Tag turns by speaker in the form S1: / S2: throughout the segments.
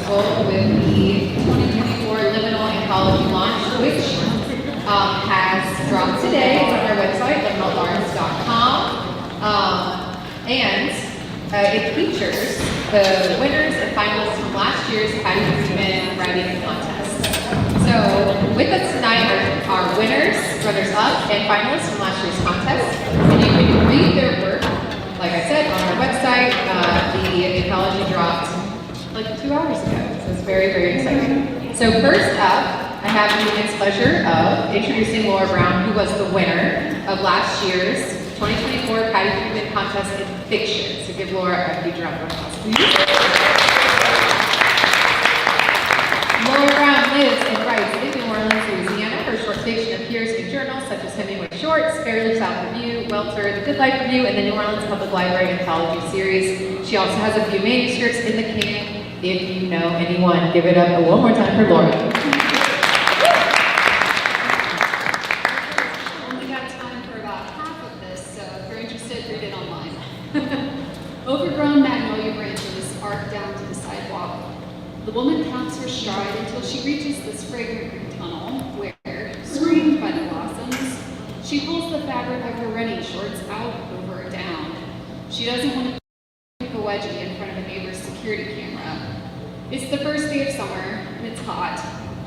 S1: successful with the 2024 LMNL Anthology launch, which has dropped today. It's on our website, LMNLArts.com. And it features the winners and finalists from last year's Patty Freeman writing contest. So with us tonight are our winners, runners-up, and finalists from last year's contest. And you can read their work, like I said, on our website. The Anthology dropped like 2 hours ago, so it's very, very exciting. So first up, I have the immense pleasure of introducing Laura Brown, who was the winner of last year's 2024 Patty Freeman contest in fiction. So give Laura a huge round of applause, please. Laura Brown lives and writes in New Orleans, Louisiana. Her short fiction appears in journals such as Hemingway Shorts, Fairly South Review, Welter, The Good Life Review, and the New Orleans Public Library Anthology series. She also has a few manuscripts in the can. If you know anyone, give it up one more time for Laura.
S2: Only got time for about half of this, so if you're interested, read it online. Overgrown magnolia branches arc down to the sidewalk. The woman counts her stride until she reaches this fragrant green tunnel where, screened by the blossoms, she pulls the fabric of her running shorts out over or down. She doesn't want to pick a wedgie in front of a neighbor's security camera. It's the first day of summer, and it's hot.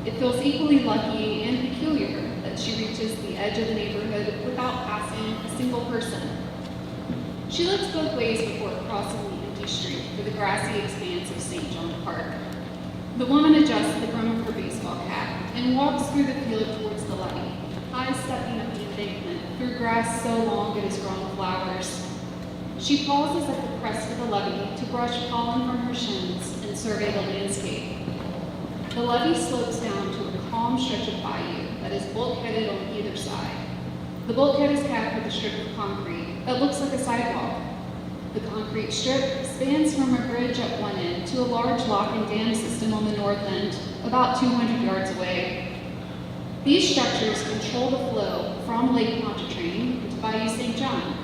S2: It feels equally lucky and peculiar that she reaches the edge of the neighborhood without passing a single person. She looks both ways before crossing the empty street for the grassy expanse of St. John Park. The woman adjusts the brim of her baseball cap and walks through the field towards the levee, high-stepping up the embankment through grass so long it has grown flowers. She pauses at the crest of the levee to brush pollen from her shins and survey the landscape. The levee slopes down to a calm stretch of bayou that is bulkheaded on either side. The bulkhead is capped with a strip of concrete that looks like a sidewalk. The concrete strip spans from a bridge at one end to a large lock and dam system on the north end, about 200 yards away. These structures control the flow from Lake Pontchartrain to Bayou St. John.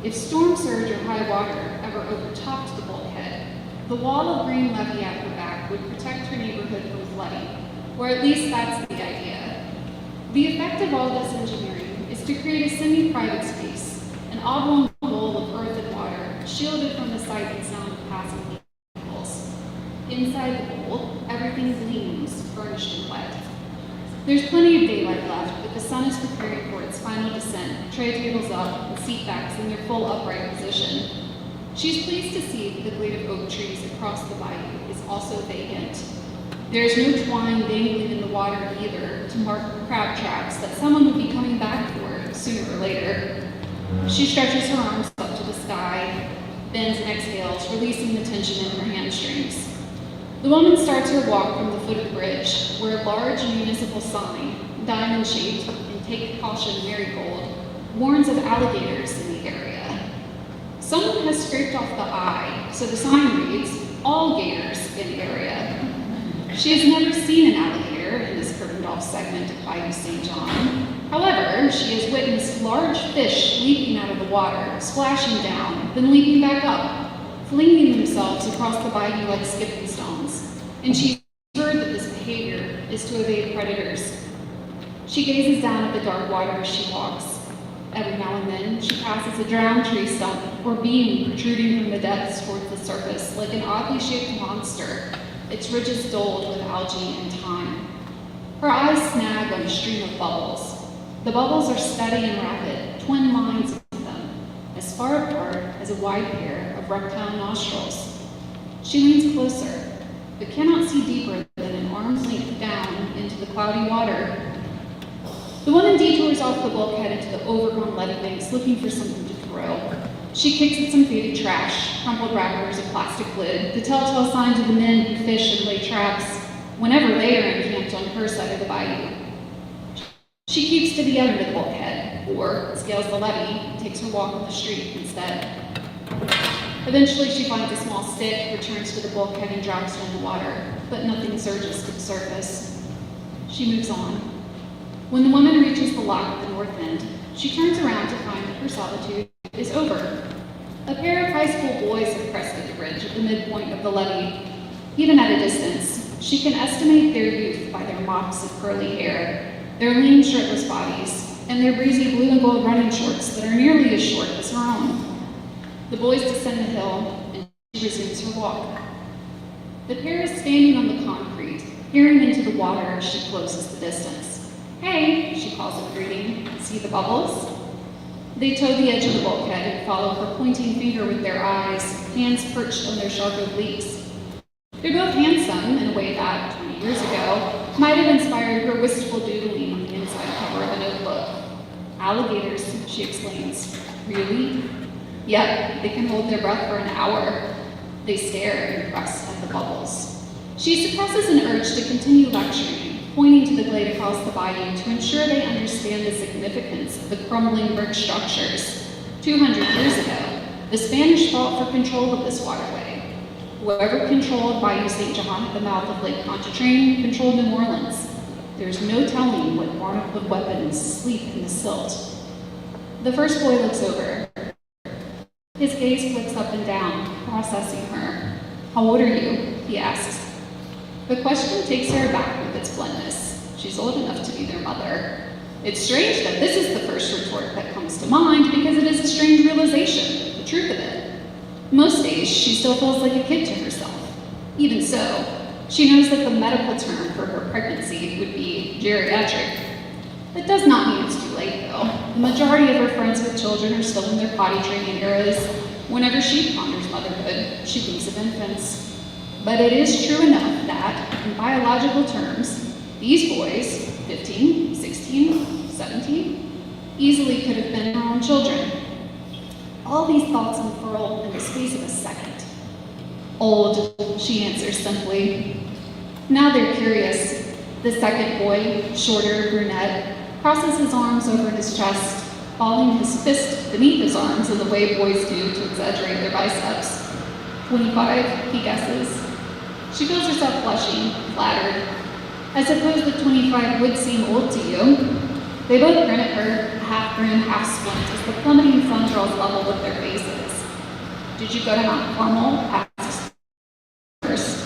S2: If storm surge or high water ever overtopped the bulkhead, the wall of green levee at her back would protect her neighborhood from flooding, or at least that's the idea. The effect of all this engineering is to create a semi-private space, an oblong bowl of earth and water, shielded from the sight and sound of passing vehicles. Inside the bowl, everything gleams, furnished and wet. There's plenty of daylight left, but the sun is preparing for its final descent, tray tables up, and seat backs in their full upright position. She's pleased to see that the glade of oak trees across the bayou is also vacant. There's no twine dangling in the water either to mark crab traps that someone would be coming back for sooner or later. She stretches her arms up to the sky, bends and exhales, releasing the tension in her hamstrings. The woman starts her walk from the foot of the bridge, where a large municipal sign, diamond-shaped and "Take Caution Marigold," warns of alligators in the area. Someone has scraped off the I, so the sign reads, "All gators in the area." She has never seen an alligator in this curtained-off segment of Bayou St. John. However, she has witnessed large fish leaping out of the water, splashing down, then leaping back up, flinging themselves across the bayou like skipping stones. And she's heard that this behavior is to evade predators. She gazes down at the dark water as she walks. Every now and then, she passes a drowned tree stump or beam protruding from the depths towards the surface like an oddly shaped monster, its ridges dulled with algae and thyme. Her eyes snag on a stream of bubbles. The bubbles are steady and rapid, twin lines of them, as far apart as a wide pair of reptile nostrils. She leans closer, but cannot see deeper than an arm's length down into the cloudy water. The woman detours off the bulkhead into the overgrown levee banks looking for something to throw. She kicks at some faded trash, crumpled wrappers, a plastic lid, the telltale signs of the men who fish and lay traps whenever they are encamped on her side of the bayou. She keeps to the end of the bulkhead, or scales the levee and takes her walk on the street instead. Eventually, she finds a small stick, returns to the bulkhead, and drops it in the water, but nothing surges to the surface. She moves on. When the woman reaches the lock at the north end, she turns around to find that her solitude is over. A pair of high school boys have crested the bridge at the midpoint of the levee. Even at a distance, she can estimate their youth by their mocks of curly hair, their lean shirtless bodies, and their breezy blue and gold running shorts that are nearly as short as her own. The boys descend the hill, and she resumes her walk. The pair is standing on the concrete, peering into the water as she closes the distance. "Hey," she calls with greeting, "see the bubbles?" They toe the edge of the bulkhead and follow her pointing finger with their eyes, hands perched on their sharp obliques. They're both handsome in a way that, 20 years ago, might have inspired her wistful doodling on the inside cover of a notebook. "Alligators," she explains. "Really?" "Yep, they can hold their breath for an hour." They stare, impressed at the bubbles. She suppresses an urge to continue lecturing, pointing to the glade across the bayou to ensure they understand the significance of the crumbling brick structures. 200 years ago, the Spanish fought for control of this waterway. Whoever controlled Bayou St. John at the mouth of Lake Pontchartrain controlled New Orleans. There's no telling what barnacle weapons sleep in the silt. The first boy looks over. His gaze flicks up and down, processing her. "How old are you?" he asks. The question takes her aback with its bluntness. She's old enough to be their mother. It's strange that this is the first retort that comes to mind because it is a strange realization, the truth of it. Most days, she still feels like a kid to herself. Even so, she knows that the medical term for her pregnancy would be geriatric. That does not mean it's too late, though. The majority of her friends with children are still in their potty training eras. Whenever she ponders motherhood, she thinks of infants. But it is true enough that, in biological terms, these boys, 15, 16, 17, easily could have been her own children. All these thoughts unfurl in the space of a second. "Old," she answers simply. Now they're curious. The second boy, shorter, brunette, crosses his arms over his chest, balling his fist beneath his arms in the way boys do to exaggerate their biceps. 25, he guesses. She feels herself flushing, flattered. "I suppose that 25 would seem old to you." They both grin at her, half grin, half squint, as the plummeting sun draws level with their faces. "Did you go to Mount Carmel?" asks first.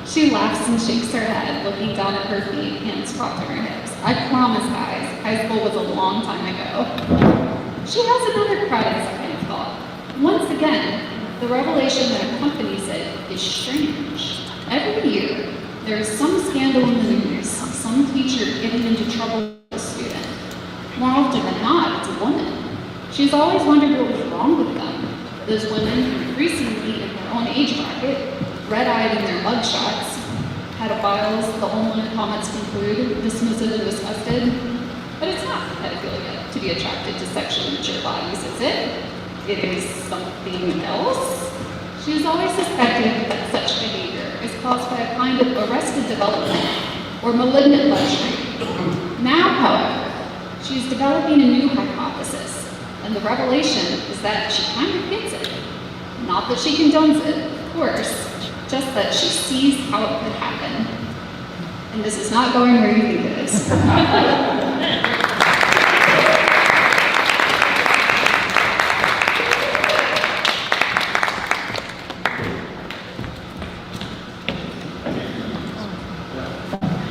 S2: She laughs and shakes her head, looking down at her feet, hands propped on her hips. "I promise, guys, high school was a long time ago." She has another crowded second of thought. Once again, the revelation that accompanies it is strange. Every year, there is some scandal in the news, some teacher getting into trouble with a student. More often than not, it's a woman. She's always wondered what was wrong with them. Those women, increasingly in their own age bracket, red-eyed in their mugshots, pedophiles, the online comments conclude, dismissive and disgusted. But it's not pedophilia to be attracted to sexually mature bodies, is it? It is something else. She has always suspected that such behavior is caused by a kind of arrested development or malignant luxury. Now, however, she is developing a new hypothesis, and the revelation is that she kind of gets it. Not that she condones it, of course, just that she sees how it could happen. And this is not going where you think it is.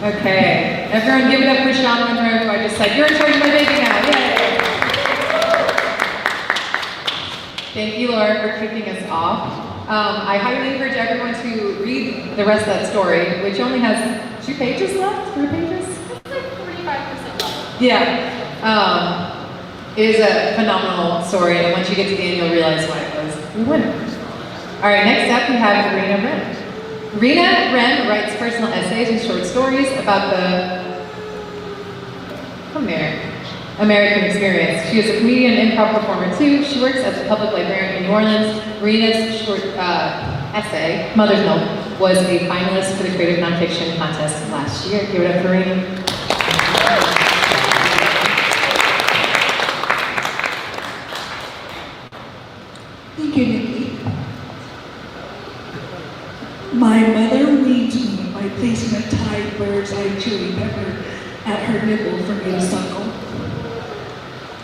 S1: Okay, everyone give it up for Sean Monroe, who I just said, "You're in charge of my baby now." Yay! Thank you, Laura, for kicking us off. I highly encourage everyone to read the rest of that story, which only has 2 pages left, 3 pages?
S2: It's like 45% left.
S1: Yeah. It is a phenomenal story, and once you get to the end, you'll realize why it was a winner. All right, next up we have Rinna Rem. Rinna Rem writes personal essays and short stories about the American experience. She is a comedian and improv performer too. She works as a public librarian in New Orleans. Rinna's short essay, Mother's Milk, was a finalist for the Creative Nonfiction Contest last year. Give it up for Rinna.
S3: Thank you, Nikki. My mother weans me by placing a Thai bird's eye chili pepper at her nipple for me to suckle.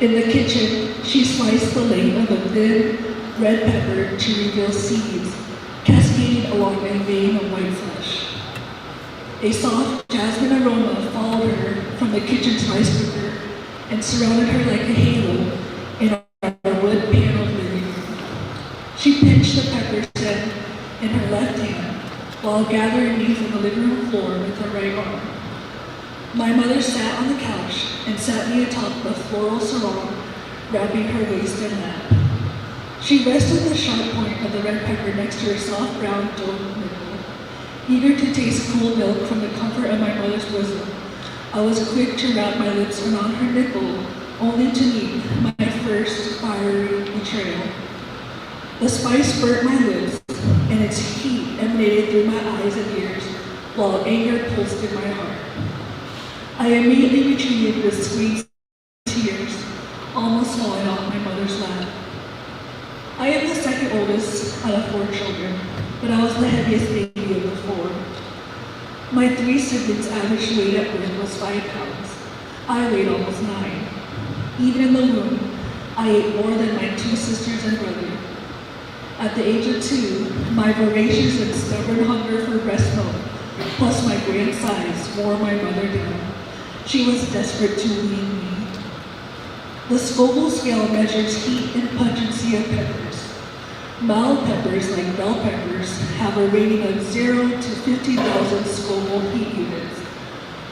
S3: In the kitchen, she sliced the length of a thin red pepper to reveal seeds, cascading along a vein of white A soft jasmine aroma followed her from the kitchen's rice cooker and surrounded her like a halo in our wood-paneled living room. She pinched the pepper stem in her left hand while gathering me from the living room floor with her right arm. My mother sat on the couch and sat me atop the floral sarong, wrapping her waist in lap. She rested the sharp point of the red pepper next to her soft brown dough nipple. Eager to taste cool milk from the comfort of my mother's bosom, I was quick to wrap my lips around her nipple, only to meet my first fiery betrayal. The spice burnt my lips, and its heat emanated through my eyes and ears, while anger pulsed in my heart. I immediately retreated with squeezed tears, almost falling off my mother's lap. I am the second oldest out of 4 children, but I was the heaviest baby of the 4. My 3 siblings' average weight at birth was 5 pounds. I weighed almost 9. Even in the womb, I ate more than my 2 sisters and brother. At the age of 2, my voracious and stubborn hunger for breast milk, plus my grand size, wore my mother down. She was desperate to wean me. The Scoville scale measures heat and pungency of peppers. Mild peppers, like bell peppers, have a rating of 0 to 50,000 Scoville heat units.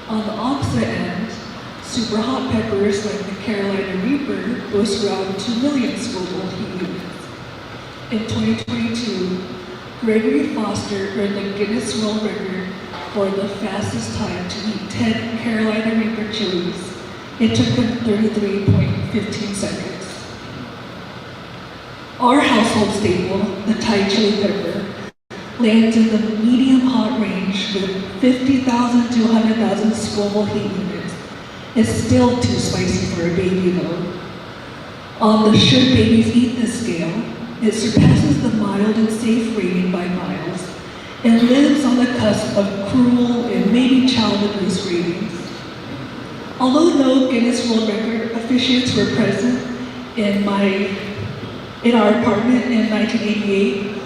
S3: On the opposite end, super hot peppers, like the Carolina Reaper, boast around 2 million Scoville heat units. In 2022, Gregory Foster earned the Guinness World Record for the fastest time to eat 10 Carolina Reaper chilies. It took him 33.15 seconds. Our household staple, the Thai chili pepper, lands in the medium hot range with 50,000 to 100,000 Scoville heat units. It's still too spicy for a baby though. On the should babies eat this scale, it surpasses the mild and safe rating by miles and lives on the cusp of cruel and maybe child abuse ratings. Although no Guinness World Record officiants were present in our apartment in 1988,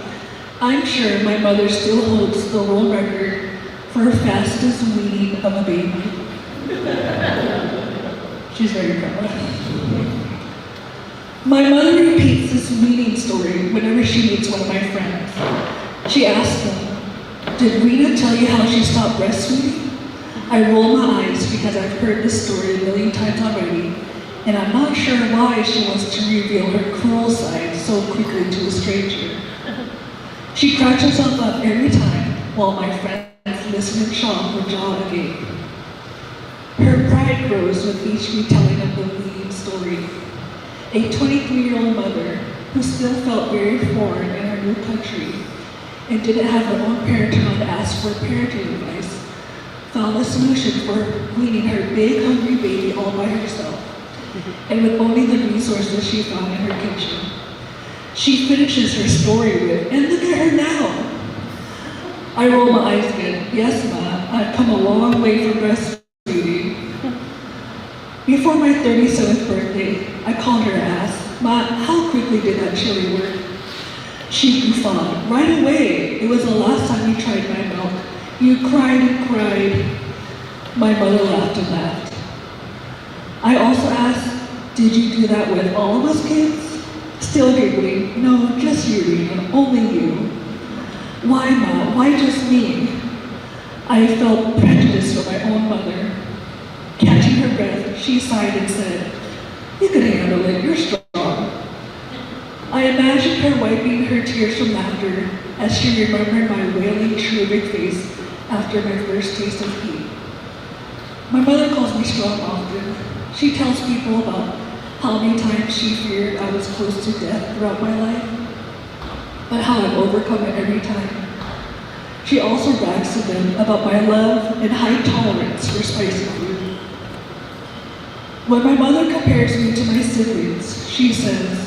S3: I'm sure my mother still holds the world record for fastest weaning of a baby. She's very proud. My mother repeats this weaning story whenever she meets one of my friends. She asks them, "Did Rinna tell you how she stopped breastfeeding?" I roll my eyes because I've heard this story a million times already, and I'm not sure why she wants to reveal her cruel side so quickly to a stranger. She cracks herself up every time while my friends listen in shock or jaw agape. Her pride grows with each retelling of the weaning story. A 23-year-old mother who still felt very foreign in her new country and didn't have her own parent turn on to ask for parenting advice, found a solution for weaning her big, hungry baby all by herself, and with only the resources she found in her kitchen. She finishes her story with, "And look at her now." I roll my eyes again. "Yes, Ma, I've come a long way from breastfeeding." Before my 37th birthday, I called her and asked, "Ma, how quickly did that chili work?" She guffawed. "Right away. It was the last time you tried my milk. You cried and cried." My mother laughed and laughed. I also asked, "Did you do that with all of us kids?" Still giggling. "No, just you, Rinna, only you." "Why, Ma? Why just me?" I felt prejudice for my own mother. Catching her breath, she sighed and said, "You can handle it, you're strong." I imagined her wiping her tears from laughter as she remembered my wailing, cherubic face after my first taste of heat. My mother calls me strong often. She tells people about how many times she feared I was close to death throughout my life, but how I've overcome it every time. She also brags to them about my love and high tolerance for spicy food. When my mother compares me to my siblings, she says,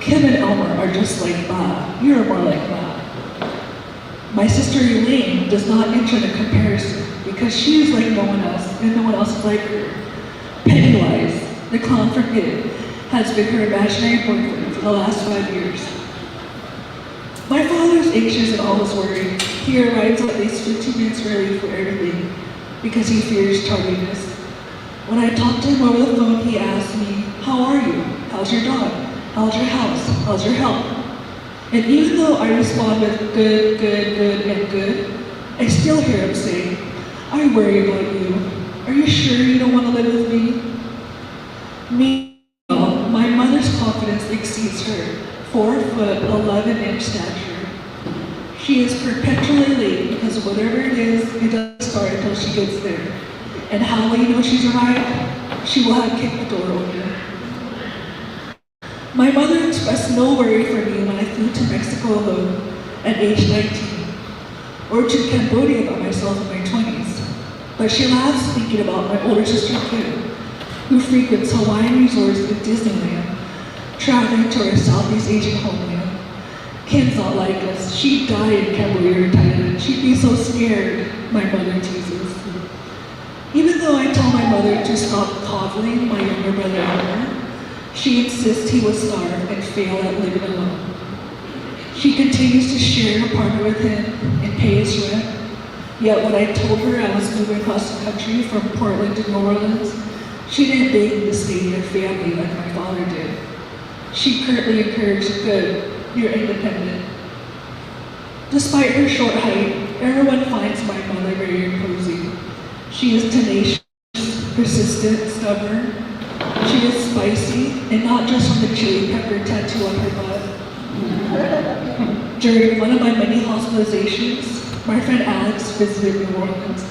S3: "Kim and Elmer are just like Ma. You're more like Ma." My sister Elaine does not enter the comparison because she is like no one else and no one else is like her. Pennywise, the clown from It, has been her imaginary boyfriend for the last 5 years. My father is anxious and always worried. He arrives at least 15 minutes early for everything because he fears tardiness. When I talk to him over the phone, he asks me, "How are you? How's your dog? How's your house? How's your health?" And even though I respond with good, and good, I still hear him say, "I worry about you. Are you sure you don't want to live with me?" Meanwhile, my mother's confidence exceeds her 4', 11" stature. She is perpetually late because whatever it is, it doesn't start until she gets there. And how will you know she's arrived? She will have kicked the door open. My mother expressed no worry for me when I flew to Mexico alone at age 19, or to Cambodia by myself in my 20s. But she laughs thinking about my older sister Kim, who frequents Hawaiian resorts in Disneyland, traveling to her Southeast Asian homeland. Kim's not like us. She'd die in Cambodia or Thailand. She'd be so scared, my mother teases. Even though I tell my mother to stop coddling my younger brother Elmer, she insists he will starve and fail at living alone. She continues to share an apartment with him and pay his rent. Yet when I told her I was moving across the country from Portland to New Orleans, she didn't beg me to stay near family like my father did. She curtly encouraged, "Good, you're independent." Despite her short height, everyone finds my mother very imposing. She is tenacious, persistent, stubborn. She is spicy, and not just from the chili pepper tattoo on her butt. During one of my many hospitalizations, my friend Alex visited New Orleans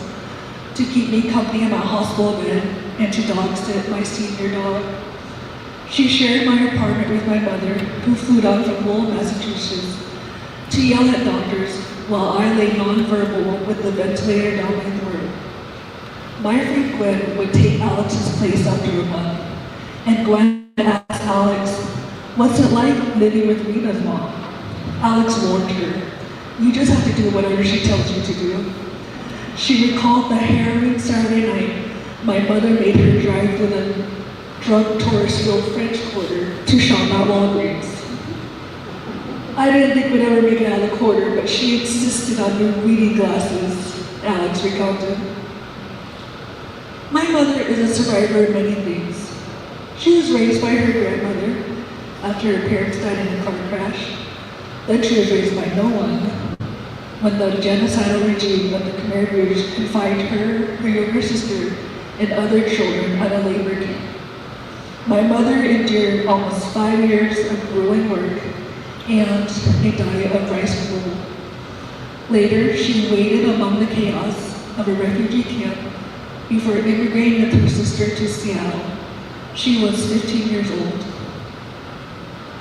S3: to keep me company in my hospital bed and to dog sit my senior dog. She shared my apartment with my mother, who flew down from Lowell, Massachusetts, to yell at doctors while I lay nonverbal with the ventilator down my throat. My friend Gwen would take Alex's place after a month, and Gwen asked Alex, "What's it like living with Rinna's mom?" Alex warned her, "You just have to do whatever she tells you to do." She recalled the harrowing Saturday night my mother made her drive to the drug tourist-filled French Quarter to shop at Walgreens. I didn't think we'd ever make it out of the quarter, but she insisted on new reading glasses, Alex recounted. My mother is a survivor of many things. She was raised by her grandmother after her parents died in a car crash. Then she was raised by no one when the genocidal regime of the Khmer Rouge confined her, her younger sister, and other children at a labor camp. My mother endured almost 5 years of grueling work and a diet of rice gruel. Later, she waited among the chaos of a refugee camp before immigrating with her sister to Seattle. She was 15 years old.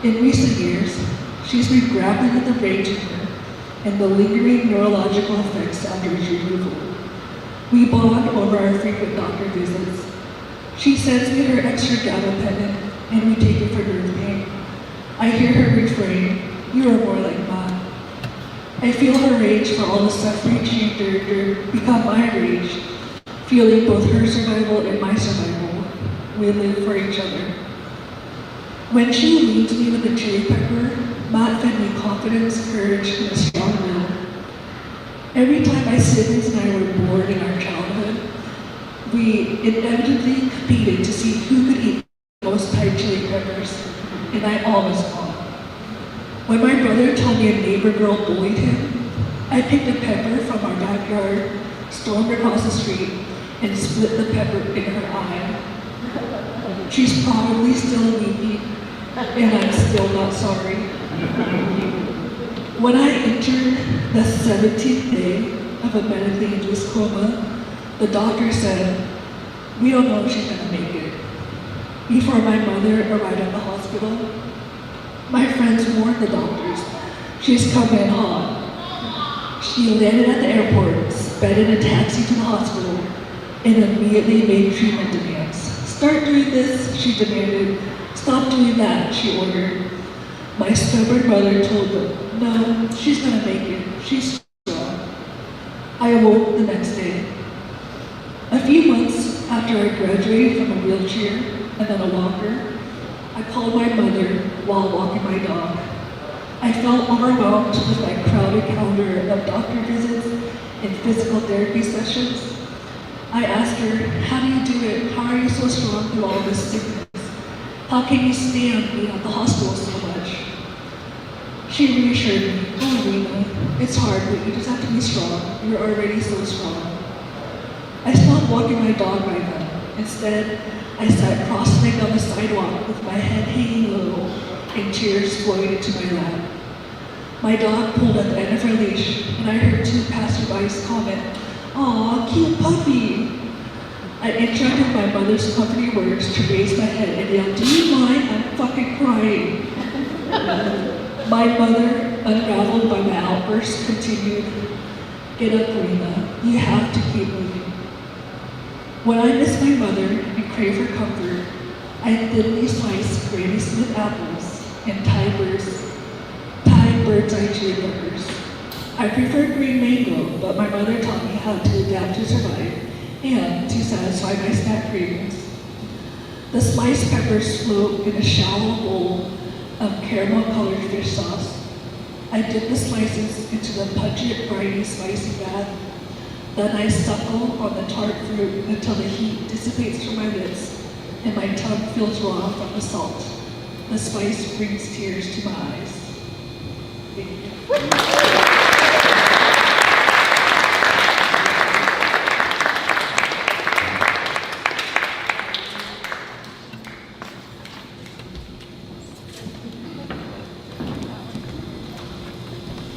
S3: In recent years, she's been grappling with a brain tumor and the lingering neurological effects after its removal. We bond over our frequent doctor visits. She sends me her extra gabapentin, and we take it for nerve pain. I hear her refrain, "You are more like Mom." I feel her rage for all the suffering she endured become my rage, feeling both her survival and my survival. We live for each other. When she leaves me with a chili pepper, Matt fed me confidence, courage, and a strong will. Every time my siblings and I were bored in our childhood, we inevitably competed to see who could eat the most Thai chili peppers, and I always won. When my brother told me a neighbor girl bullied him, I picked a pepper from our backyard, stormed across the street, and split the pepper in her eye. She's probably still weeping, and I'm still not sorry. When I entered the 17th day of a medically induced coma, the doctor said, "We don't know if she's gonna make it." Before my mother arrived at the hospital, my friends warned the doctors, "She's coming in hot." She landed at the airport, sped in a taxi to the hospital, and immediately made treatment demands. "Start doing this," she demanded. "Stop doing that," she ordered. My stubborn mother told them, "No, she's gonna make it. She's strong." I awoke the next day. A few months after I graduated from a wheelchair and then a walker, I called my mother while walking my dog. I felt overwhelmed with my crowded calendar of doctor visits and physical therapy sessions. I asked her, how do you do it? How are you so strong through all this sickness? How can you stand being at the hospital so much? She reassured me, oh Rinna, it's hard, but you just have to be strong. You're already so strong. I stopped walking my dog by then. Instead, I sat cross-legged on the sidewalk with my head hanging low and tears flowing into my lap. My dog pulled at the end of her leash, and I heard two passerbys comment, "Aw, cute puppy." I interrupted my mother's comforting words to raise my head and yell, "Do you mind? I'm fucking crying." My mother, unraveled by my outburst, continued, "Get up, Rinna. You have to keep moving." When I miss my mother and crave her comfort, I thinly slice Granny Smith apples and Thai bird's eye chili peppers. I prefer green mango, but my mother taught me how to adapt to survive and to satisfy my snack cravings. The sliced peppers float in a shallow bowl of caramel-colored fish sauce. I dip the slices into the pungent, briny, spicy bath. Then I suckle on the tart fruit until the heat dissipates from my lips and my tongue feels raw from the salt. The spice brings tears to my eyes. Thank you.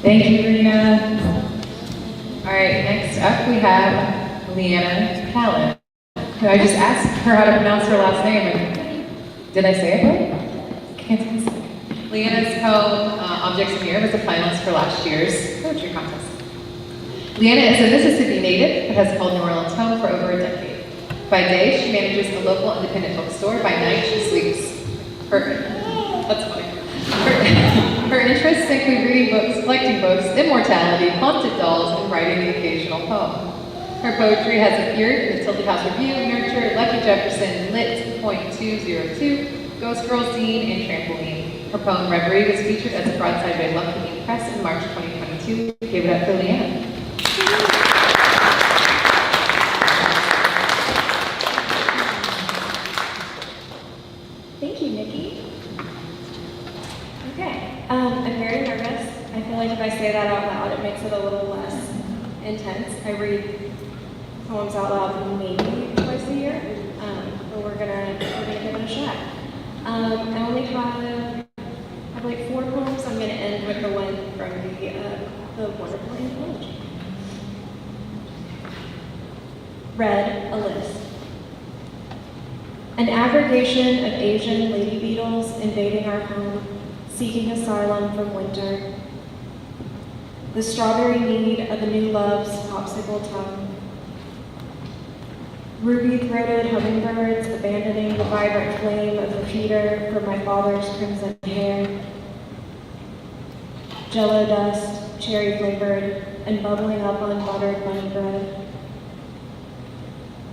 S1: Thank you, Rinna. All right, next up we have LeAnna Callon, who I just asked her how to pronounce her last name, and did I say it right? Can't say it. LeAnna's poem, Objects in the Air, was a finalist for last year's poetry contest. LeAnna is a Mississippi native, but has called New Orleans home for over a decade. By day, she manages a local independent bookstore. By night, she sleeps. That's funny. Her interests include reading books, collecting books, immortality, haunted dolls, and writing the occasional poem. Her poetry has appeared in the Tilted House Review, Nurture, Lucky Jefferson, Lit, .202, Ghost Girl Zine, and Trampoline. Her poem Reverie was featured as a broadside by Lucky Ink Press in March 2022. Give it up for LeAnna.
S4: Thank you, Nikki. Okay, I'm very nervous. I feel like if I say that out loud, it makes it a little less intense. I read poems out loud maybe twice a year, but we're gonna give it a shot. I only have like 4 poems. I'm gonna end with the one from the wonderful Anthology. Red, a list. An aggregation of Asian lady beetles invading our home, seeking asylum from winter. The strawberry need of a new love's popsicle tongue. Ruby-throated hummingbirds abandoning the vibrant flame of the feeder for my father's crimson hair. Jello dust, cherry-flavored, and bubbling up on buttered bunny bread.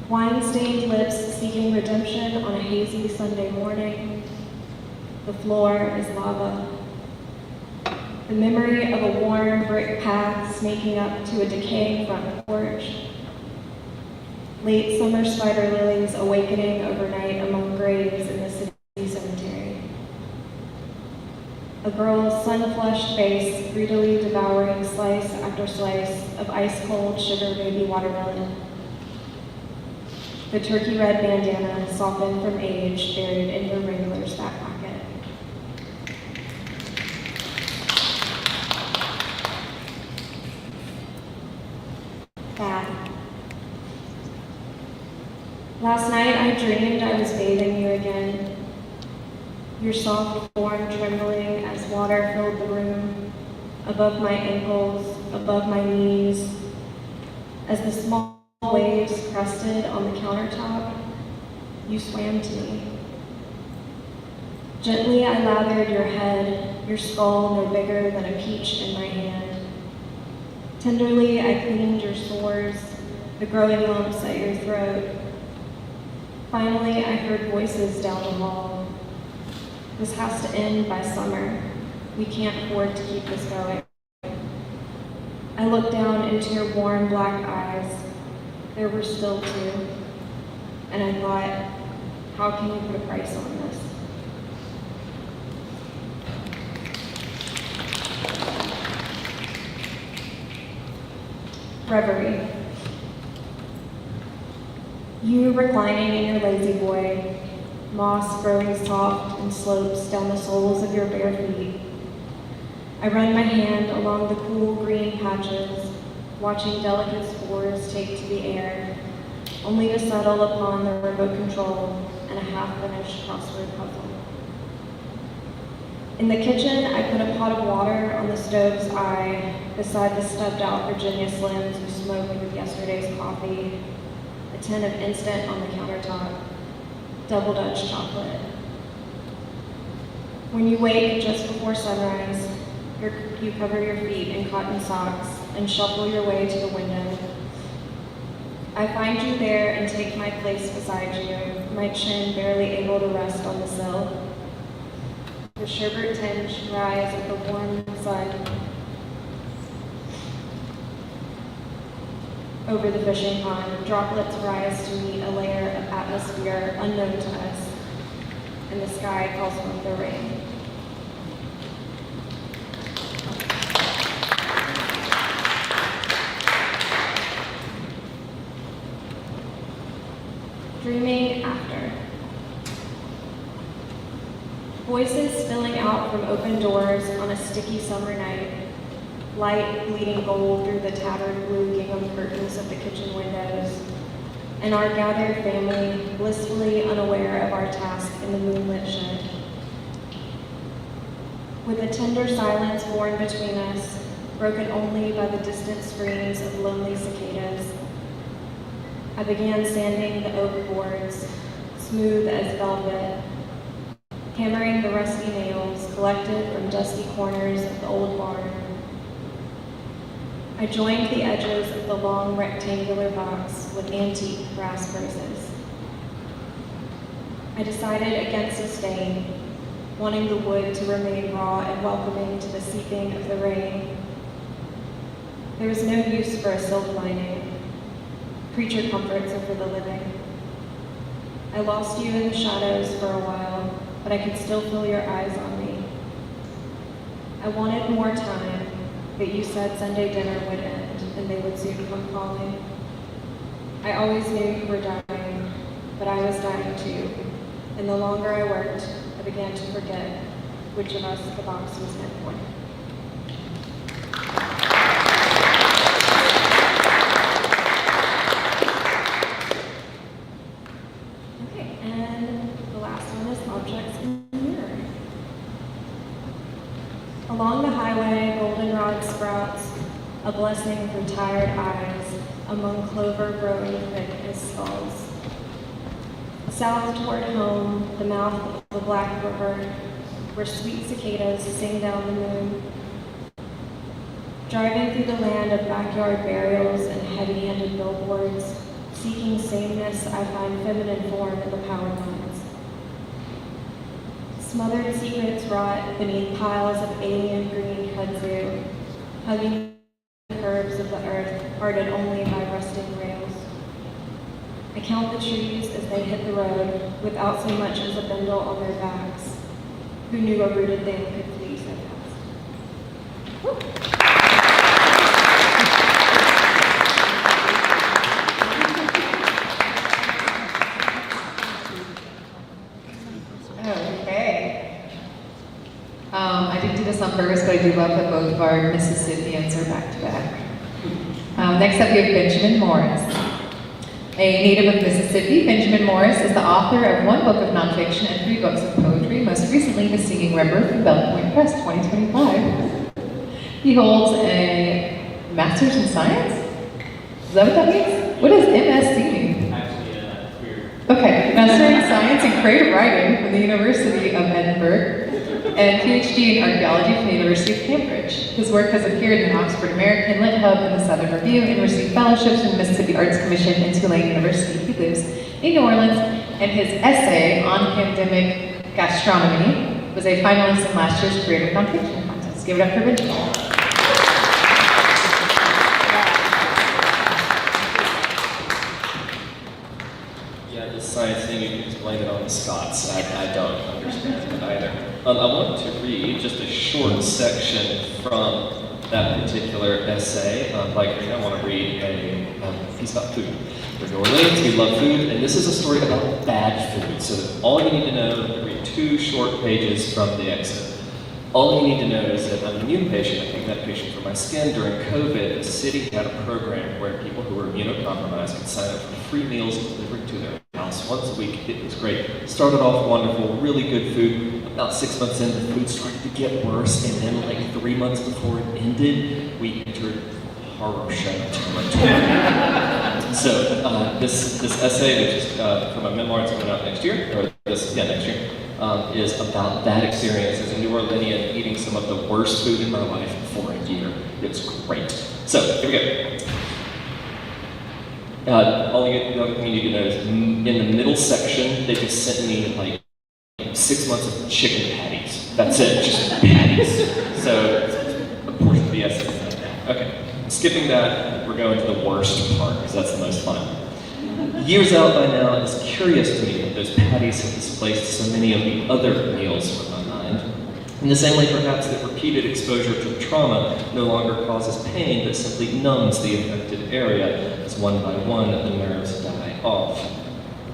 S4: Wine-stained lips seeking redemption on a hazy Sunday morning. The floor is lava. The memory of a worn brick path snaking up to a decaying front porch. Late summer spider lilies awakening overnight among graves in the city cemetery. A girl's sun-flushed face greedily devouring slice after slice of ice-cold sugar baby watermelon. The turkey red bandana softened from age buried in your Wrangler's back pocket. Bad. Last night I dreamed I was bathing you again. Your soft form trembling as water filled the room, above my ankles, above my knees, as the small waves crested on the countertop, you swam to me. Gently I lathered your head, your skull no bigger than a peach in my hand. Tenderly I cleaned your sores, the growing lumps at your throat. Finally I heard voices down the hall. This has to end by summer. We can't afford to keep this going. I looked down into your warm black eyes. There were still two. And I thought, how can you put a price on this? Reverie. You reclining in your lazy boy, moss growing soft and slopes down the soles of your bare feet. I run my hand along the cool green patches, watching delicate spores take to the air, only to settle upon the remote control and a half-finished crossword puzzle. In the kitchen, I put a pot of water on the stove's eye beside the stubbed-out Virginia Slims who smoked with yesterday's coffee, a tin of instant on the countertop, double Dutch chocolate. When you wake just before sunrise, you cover your feet in cotton socks and shuffle your way to the window. I find you there and take my place beside you, my chin barely able to rest on the sill. The sherbet tinge rise with the warm sun over the fishing pond. Droplets rise to meet a layer of atmosphere unknown to us, and the sky calls forth the rain. Dreaming after. Voices spilling out from open doors on a sticky summer night. Light bleeding gold through the tattered blue gingham curtains of the kitchen windows. And our gathered family, blissfully unaware of our task in the moonlit shed. With a tender silence born between us, broken only by the distant screams of lonely cicadas, I began sanding the oak boards, smooth as velvet, hammering the rusty nails collected from dusty corners of the old barn. I joined the edges of the long rectangular box with antique brass braces. I decided against a stain, wanting the wood to remain raw and welcoming to the seeping of the rain. There is no use for a silk lining. Creature comforts are for the living. I lost you in the shadows for a while, but I could still feel your eyes on me. I wanted more time, but you said Sunday dinner would end and they would soon come calling. I always knew you were dying, but I was dying too. And the longer I worked, I began to forget which of us the box was meant for. Along the highway, goldenrod sprouts, a blessing for tired eyes, among clover growing thick as skulls. South toward home, the mouth of the Black River, where sweet cicadas sing down the moon. Driving through the land of backyard burials and heavy-handed billboards, seeking sameness, I find feminine form in the power lines. Smothered secrets rot beneath piles of alien green kudzu, hugging the curves of the earth, parted only by rusting rails. I count the trees as they hit the road, without so much as a bindle on their backs. Who knew a rooted thing could flee so fast? Woo.
S1: I didn't do this on purpose, but I do love that both of our Mississippians are back to back. Next up, we have Benjamin Morris. A native of Mississippi, Benjamin Morris is the author of 1 book of nonfiction and 3 books of poetry, most recently The Singing River from Bell Point Press 2025. He holds a Master's in Science? Is that what that means? What does MSc mean?
S5: Actually, weird.
S1: Okay, Master in Science and Creative Writing from the University of Edinburgh, and PhD in Archaeology from the University of Cambridge. His work has appeared in the Oxford American Lit Hub and the Southern Review, and received fellowships from the Mississippi Arts Commission and Tulane University. He lives in New Orleans, and his essay on pandemic gastronomy was a finalist in last year's Creative Nonfiction Let's give it up for Rinna.
S5: Yeah, this science thing, you can just blame it on the Scots. I don't understand it either. I want to read just a short section from that particular essay. Like Rinna, I want to read a piece about food. We're New Orleans, we love food, and this is a story about bad food. So all you need to know, read 2 short pages from the excerpt. All you need to know is that I'm an immune patient. I take medication for my skin. During COVID, the city had a program where people who were immunocompromised could sign up for free meals delivered to their house once a week. It was great. Started off wonderful, really good food. About 6 months in, the food started to get worse, and then like 3 months before it ended, we entered horror show territory. So this essay, which is from a memoir that's coming out next year, next year, is about that experience as a New Orleanian eating some of the worst food in my life for a year. It's great. So, here we go. All the other thing you need to know is in the middle section, they just sent me like 6 months of chicken patties. That's it, just patties. So, a portion of the essay is like that. Okay, skipping that, we're going to the worst part, because that's the most fun. Years out by now, it's curious to me that those patties have displaced so many of the other meals from my mind. In the same way, perhaps, that repeated exposure to trauma no longer causes pain, but simply numbs the affected area as one by one the nerves die off.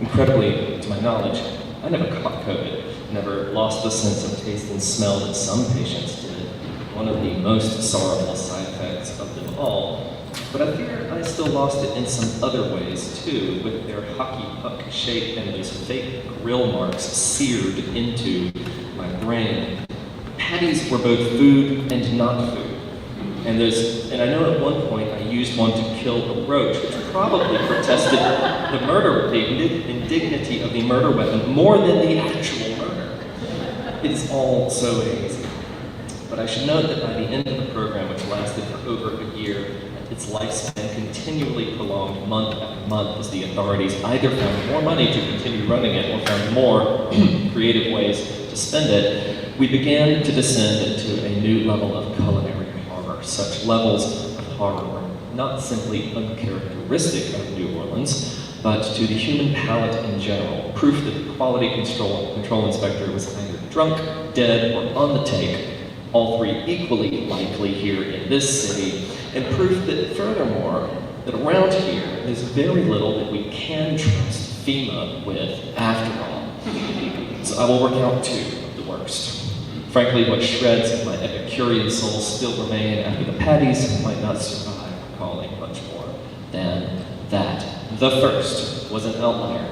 S5: Incredibly, to my knowledge, I never caught COVID, never lost the sense of taste and smell that some patients did, one of the most sorrowful side effects of them all. But I fear I still lost it in some other ways too, with their hockey puck shape and those fake grill marks seared into my brain. Patties were both food and not food. And I know at one point I used one to kill a roach, which probably protested the murder, the indignity of the murder weapon more than the actual murder. It is all so hazy. But I should note that by the end of the program, which lasted for over a year, its lifespan continually prolonged month after month as the authorities either found more money to continue running it or found more creative ways to spend it, we began to descend into a new level of culinary horror. Such levels of horror were not simply uncharacteristic of New Orleans, but to the human palate in general, proof that the quality control inspector was either drunk, dead, or on the take, all 3 equally likely here in this city, and proof that furthermore, that around here, there's very little that we can trust FEMA with after all. So I will recount 2 of the worst. Frankly, what shreds of my Epicurean soul still remain after the patties might not survive recalling much more than that. The first was an outlier,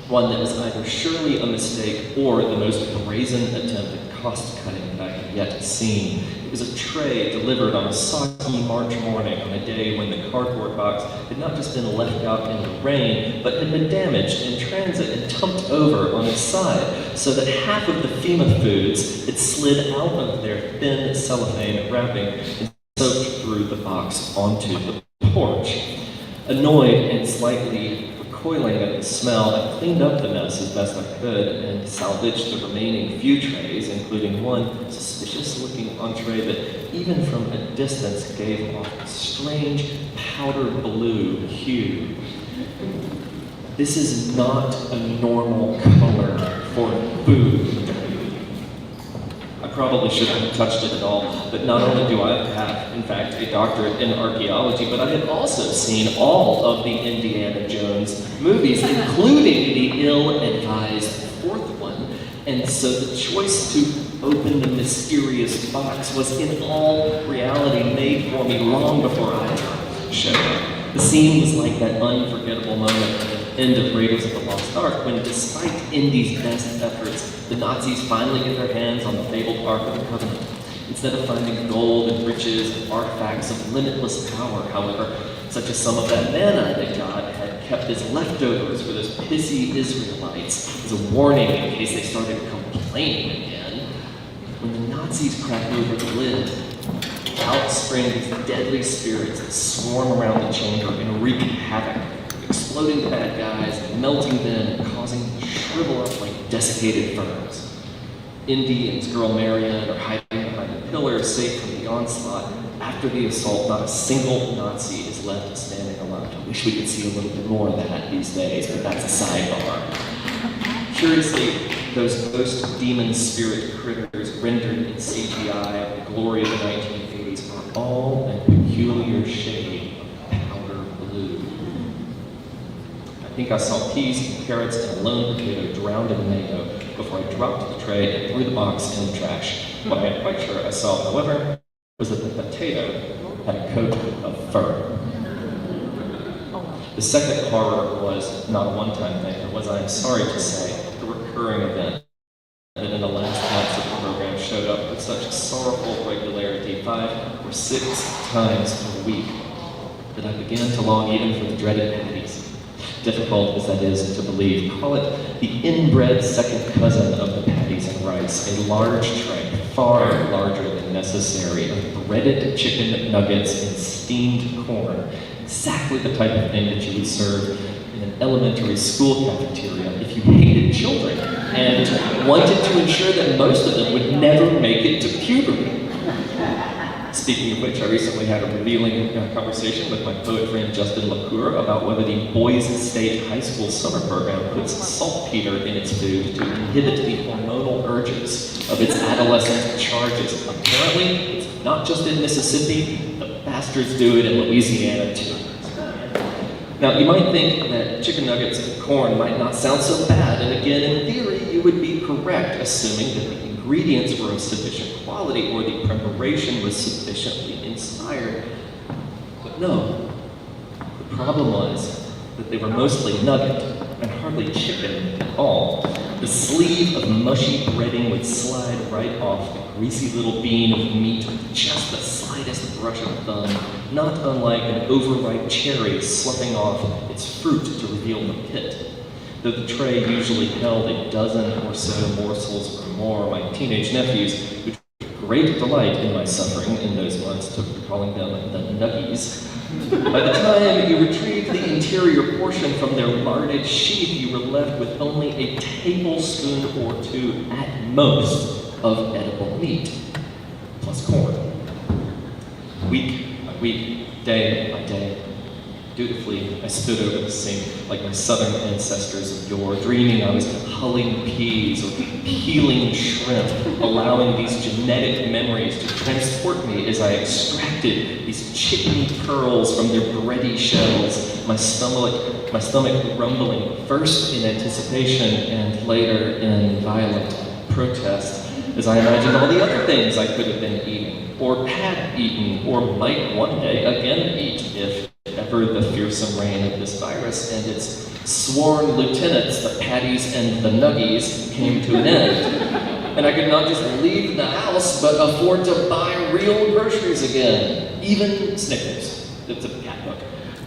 S5: one that was either surely a mistake or the most brazen attempt at cost-cutting that I have yet seen. It was a tray delivered on a soggy March morning on a day when the cardboard box had not just been left out in the rain, but had been damaged in transit and dumped over on its side, so that half of the FEMA foods had slid out of their thin cellophane wrapping and soaked through the box onto the porch. Annoyed and slightly recoiling at the smell, I cleaned up the mess as best I could and salvaged the remaining few trays, including one suspicious-looking entree that, even from a distance, gave off a strange powder blue hue. This is not a normal color for food. I probably shouldn't have touched it at all, but not only do I have, in fact, a doctorate in archaeology, but I have also seen all of the Indiana Jones movies, including the ill-advised 4th one. And so the choice to open the mysterious box was in all reality made for me long before I showed up. The scene was like that unforgettable moment at the end of Raiders of the Lost Ark when, despite Indy's best efforts, the Nazis finally get their hands on the fabled Ark of the Covenant. Instead of finding gold and riches and artifacts of limitless power, however, such as some of that manna that God had kept as leftovers for those pissy Israelites as a warning in case they started complaining again, when the Nazis crack over the lid, out spring these deadly spirits that swarm around the chamber and wreak havoc, exploding the bad guys, melting them, and causing them to shrivel up like desiccated ferns. Indy and his girl Marianne are hiding behind the pillar safe from the onslaught. After the assault, not a single Nazi is left standing alive. I wish we could see a little bit more of that these days, but that's a sidebar. Curiously, those ghost demon spirit critters rendered in CGI of the glory of the 1980s are all a peculiar shade of powder blue. I think I saw peas and carrots and a lone potato drowned in mayo before I dropped the tray and threw the box in the trash. What I am quite sure I saw, however, was that the potato had a coat of fur. The second horror was not a one-time thing, but was, I am sorry to say, a recurring event that in the last acts of the program showed up with such sorrowful regularity 5 or 6 times per week that I began to long even for the dreaded patties. Difficult as that is to believe, call it the inbred second cousin of the patties and rice, a large tray, far larger than necessary, of breaded chicken nuggets and steamed corn, exactly the type of thing that you would serve in an elementary school cafeteria if you hated children and wanted to ensure that most of them would never make it to puberty. Speaking of which, I recently had a revealing conversation with my poet friend Justin LaCour about whether the Boise State High School summer program puts saltpeter in its food to inhibit the hormonal urges of its adolescent charges. Apparently, it's not just in Mississippi, the bastards do it in Louisiana too. Now, you might think that chicken nuggets and corn might not sound so bad, and again, in theory, you would be correct, assuming that the ingredients were of sufficient quality or the preparation was sufficiently inspired. But no, the problem was that they were mostly nugget and hardly chicken at all. The sleeve of mushy breading would slide right off the greasy little bean of meat with just the slightest brush of thumb, not unlike an overripe cherry sloughing off its fruit to reveal the pit. Though the tray usually held a dozen or so morsels or more, my teenage nephews, who took great delight in my suffering in those months, took to calling them the nuggies. By the time you retrieved the interior portion from their larded sheath, you were left with only a tablespoon or 2 at most of edible meat, plus corn. Week by week, day by day, dutifully, I stood over the sink like my southern ancestors of yore, dreaming I was hulling peas or peeling shrimp, allowing these genetic memories to transport me as I extracted these chickeny pearls from their bready shells, my stomach rumbling, first in anticipation and later in violent protest, as I imagined all the other things I could have been eating, or had eaten, or might one day again eat if ever the fearsome reign of this virus and its sworn lieutenants, the patties and the nuggies, came to an end. And I could not just leave the house, but afford to buy real groceries again. Even Snickers. It's a cat book.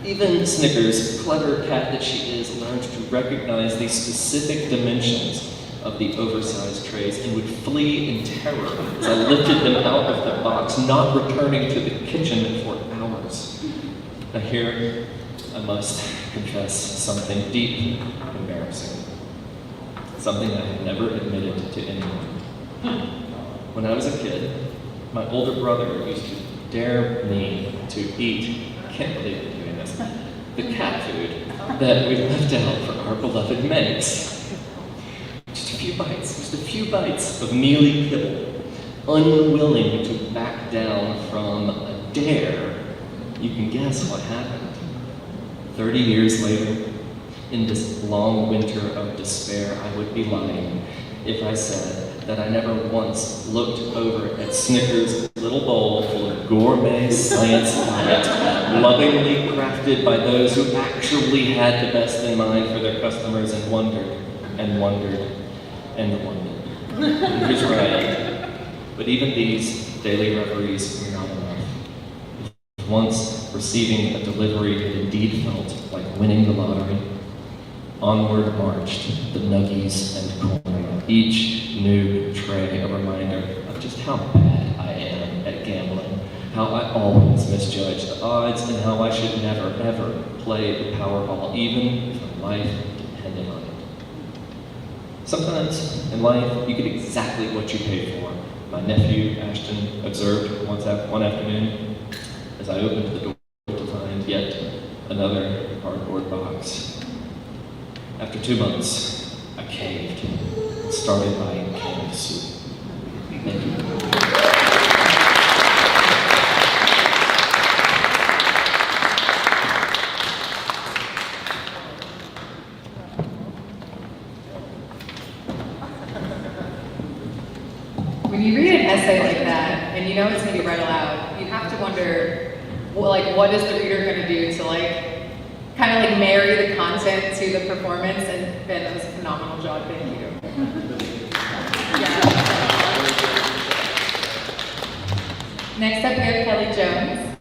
S5: Even Snickers, clever cat that she is, learned to recognize the specific dimensions of the oversized trays and would flee in terror as I lifted them out of the box, not returning to the kitchen for hours. Now here, I must confess something deep embarrassing. Something I had never admitted to anyone. When I was a kid, my older brother used to dare me to eat, I can't believe I'm doing this, the cat food that we left out for our beloved Manx. Just a few bites of mealy kibble, unwilling to back down from a dare. You can guess what happened. 30 years later, in this long winter of despair, I would be lying if I said that I never once looked over at Snickers' little bowl full of gourmet science diet, lovingly crafted by those who actually had the best in mind for their customers and wondered and wondered and wondered. And here's where I am. But even these daily reveries were not enough. Once receiving a delivery that indeed felt like winning the lottery, onward marched the nuggies and corn, each new tray a reminder of just how bad I am at gambling, how I always misjudge the odds, and how I should never, ever play the Powerball, even if my life depended on it. Sometimes in life, you get exactly what you pay for, My nephew, Ashton, observed one afternoon as I opened the door to find yet another cardboard box. After 2 months, I caved and started buying canned soup. Thank you.
S1: When you read an essay like that, and you know it's going to be read aloud, you have to wonder, well, like, what is the reader going to do to, like, kind of like marry the content to the performance? And Ben, that was a phenomenal job. Thank you. Yeah. Next up, we have Kelly Jones.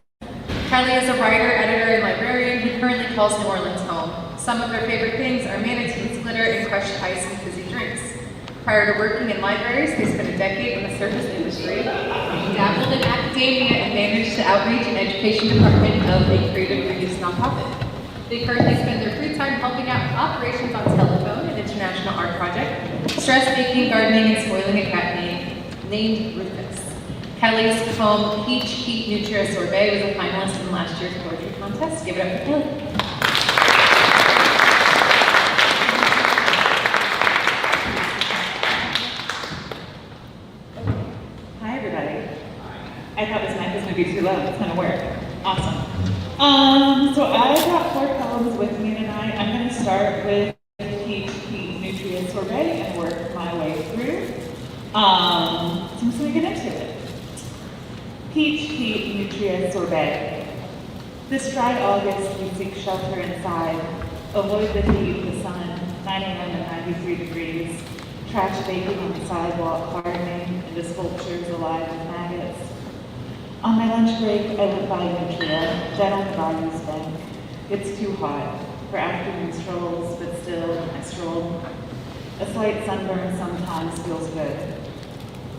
S1: Kelly is a writer, editor, and librarian who currently calls New Orleans home. Some of her favorite things are manatees, glitter, and crushed ice and fizzy drinks. Prior to working in libraries, they spent a decade in the service industry, dabbled in academia, and managed the outreach and education department of a creative reuse nonprofit. They currently spend their free time helping out with operations on Telephone, an international art project, stress making, gardening, and spoiling a cat named Rufus. Kelly's poem Peach Heat Nutria Sorbet was a finalist in last year's poetry contest. Give it up for Kelly.
S6: I thought this mic was going to be too loud. It's going to work. Awesome. So I brought 4 poems with me tonight. I'm going to start with Peach Heat Nutria Sorbet and work my way through. So I'm just going to get into it. Peach Heat Nutria Sorbet. This dry August, we seek shelter inside. Avoid the heat, the sun, 9 a.m. and 93 degrees. Trash baking on the sidewalk, hardening into sculptures alive with maggots. On my lunch break, I went by Nutria, dead on the bayou's bank. It's too hot for afternoon strolls, but still, I stroll. A slight sunburn sometimes feels good.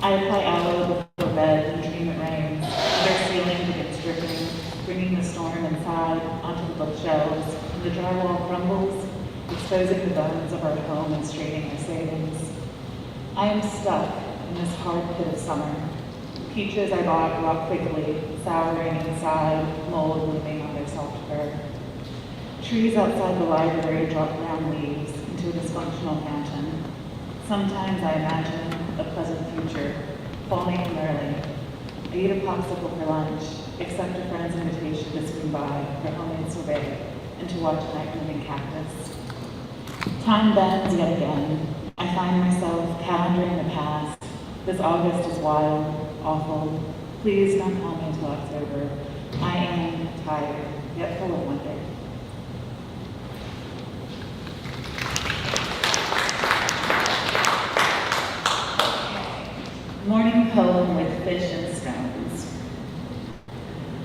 S6: I apply aloe before bed and dream it rains. Their ceiling begins dripping, bringing the storm inside onto the bookshelves. And the drywall crumbles, exposing the bones of our home and straining our savings. I am stuck in this hard pit of summer. Peaches I bought rot quickly, souring inside, mold looming on their soft fur. Trees outside the library drop brown leaves into a dysfunctional fountain. Sometimes I imagine a pleasant future, falling in early. I eat a popsicle for lunch, accept a friend's invitation to swing by for homemade sorbet, and to watch a night-moving cactus. Time bends yet again. I find myself calendaring the past. This August is wild, awful. Please don't call me until October. I am tired, yet full of wonder. Morning poem with fish and stones.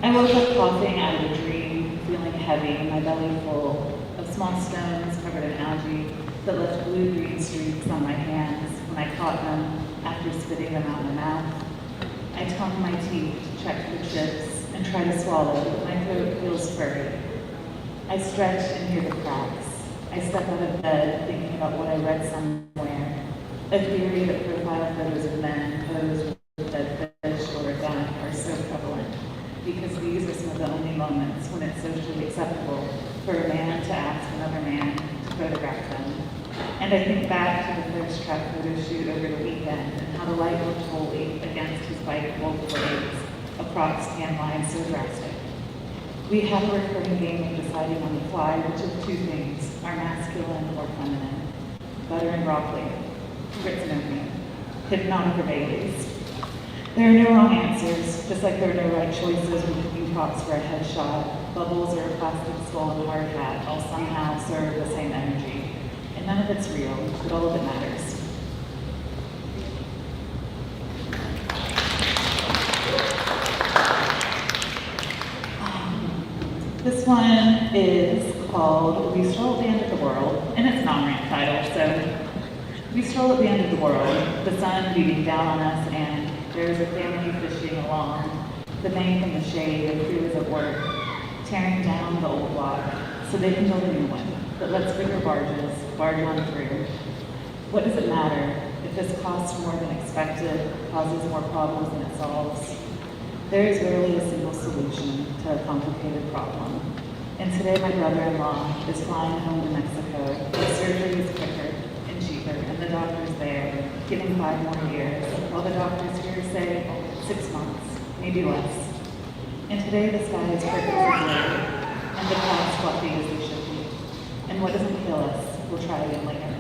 S6: I woke up coughing out of a dream, feeling heavy, my belly full of small stones covered in algae that left blue-green streaks on my hands when I caught them after spitting them out my mouth. I tongue my teeth to check the chips and try to swallow, but my throat feels furry. I stretch and hear the cracks. I step out of bed thinking about what I read somewhere, a theory that profile photos of men posed with dead fish or a gun are so prevalent, because these are some of the only moments when it's socially acceptable for a man to ask another man to photograph them. And I think back to the thirst trap photo shoot over the weekend and how the light looked holy against his bike woke blades, a Crocs tan line so drastic. We have a recurring game of deciding on the fly which of 2 things are masculine or feminine. Butter and broccoli, grits and oatmeal, hypnotic or Baileys. There are no wrong answers, just like there are no right choices when picking props for a headshot, bubbles or a plastic skull and hard hat all somehow serve the same energy. And none of it's real, but all of it matters. This one is called We Stroll at the End of the World, and it's an on-ramp title, so we stroll at the end of the world, the sun beating down on us, and there's a family fishing along the bank in the shade, the crew is at work, tearing down the old block so they can build a new one that lets bigger barges barge on through. What does it matter If this costs more than expected, causes more problems than it solves. There is rarely a single solution to a complicated problem. And today my brother-in-law is flying home to Mexico. The surgery is quicker and cheaper, and the doctor's there, giving 5 more years, while the doctors here say 6 months, maybe less. And today the sky is perfect as blue, and the clouds fluffy as they should be. And what doesn't kill us, we'll try again later.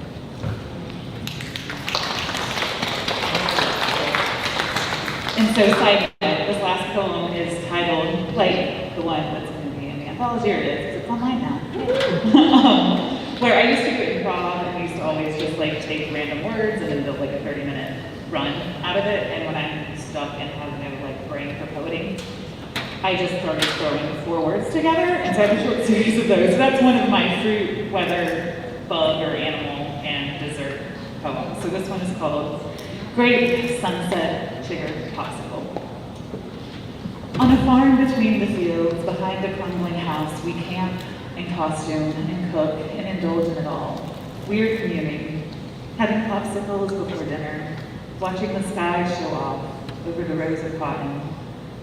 S6: And so, side note, this last poem is titled, like the one that's going to be in the anthology, or it is, because it's online now. Where I used to do improv, and I used to always just like take random words and then build like a 30-minute run out of it. And when I'm stuck and have no like brain for poeting, I just started throwing 4 words together, and so I have a short series of those. So that's one of my fruit, weather, bug, or animal, and dessert poems. So this one is called Great Sunset Sugar Popsicle. On a farm between the fields, behind a crumbling house, we camp and costume and cook and indulge in it all. We're communing, having popsicles before dinner, watching the sky show off over the rows of cotton.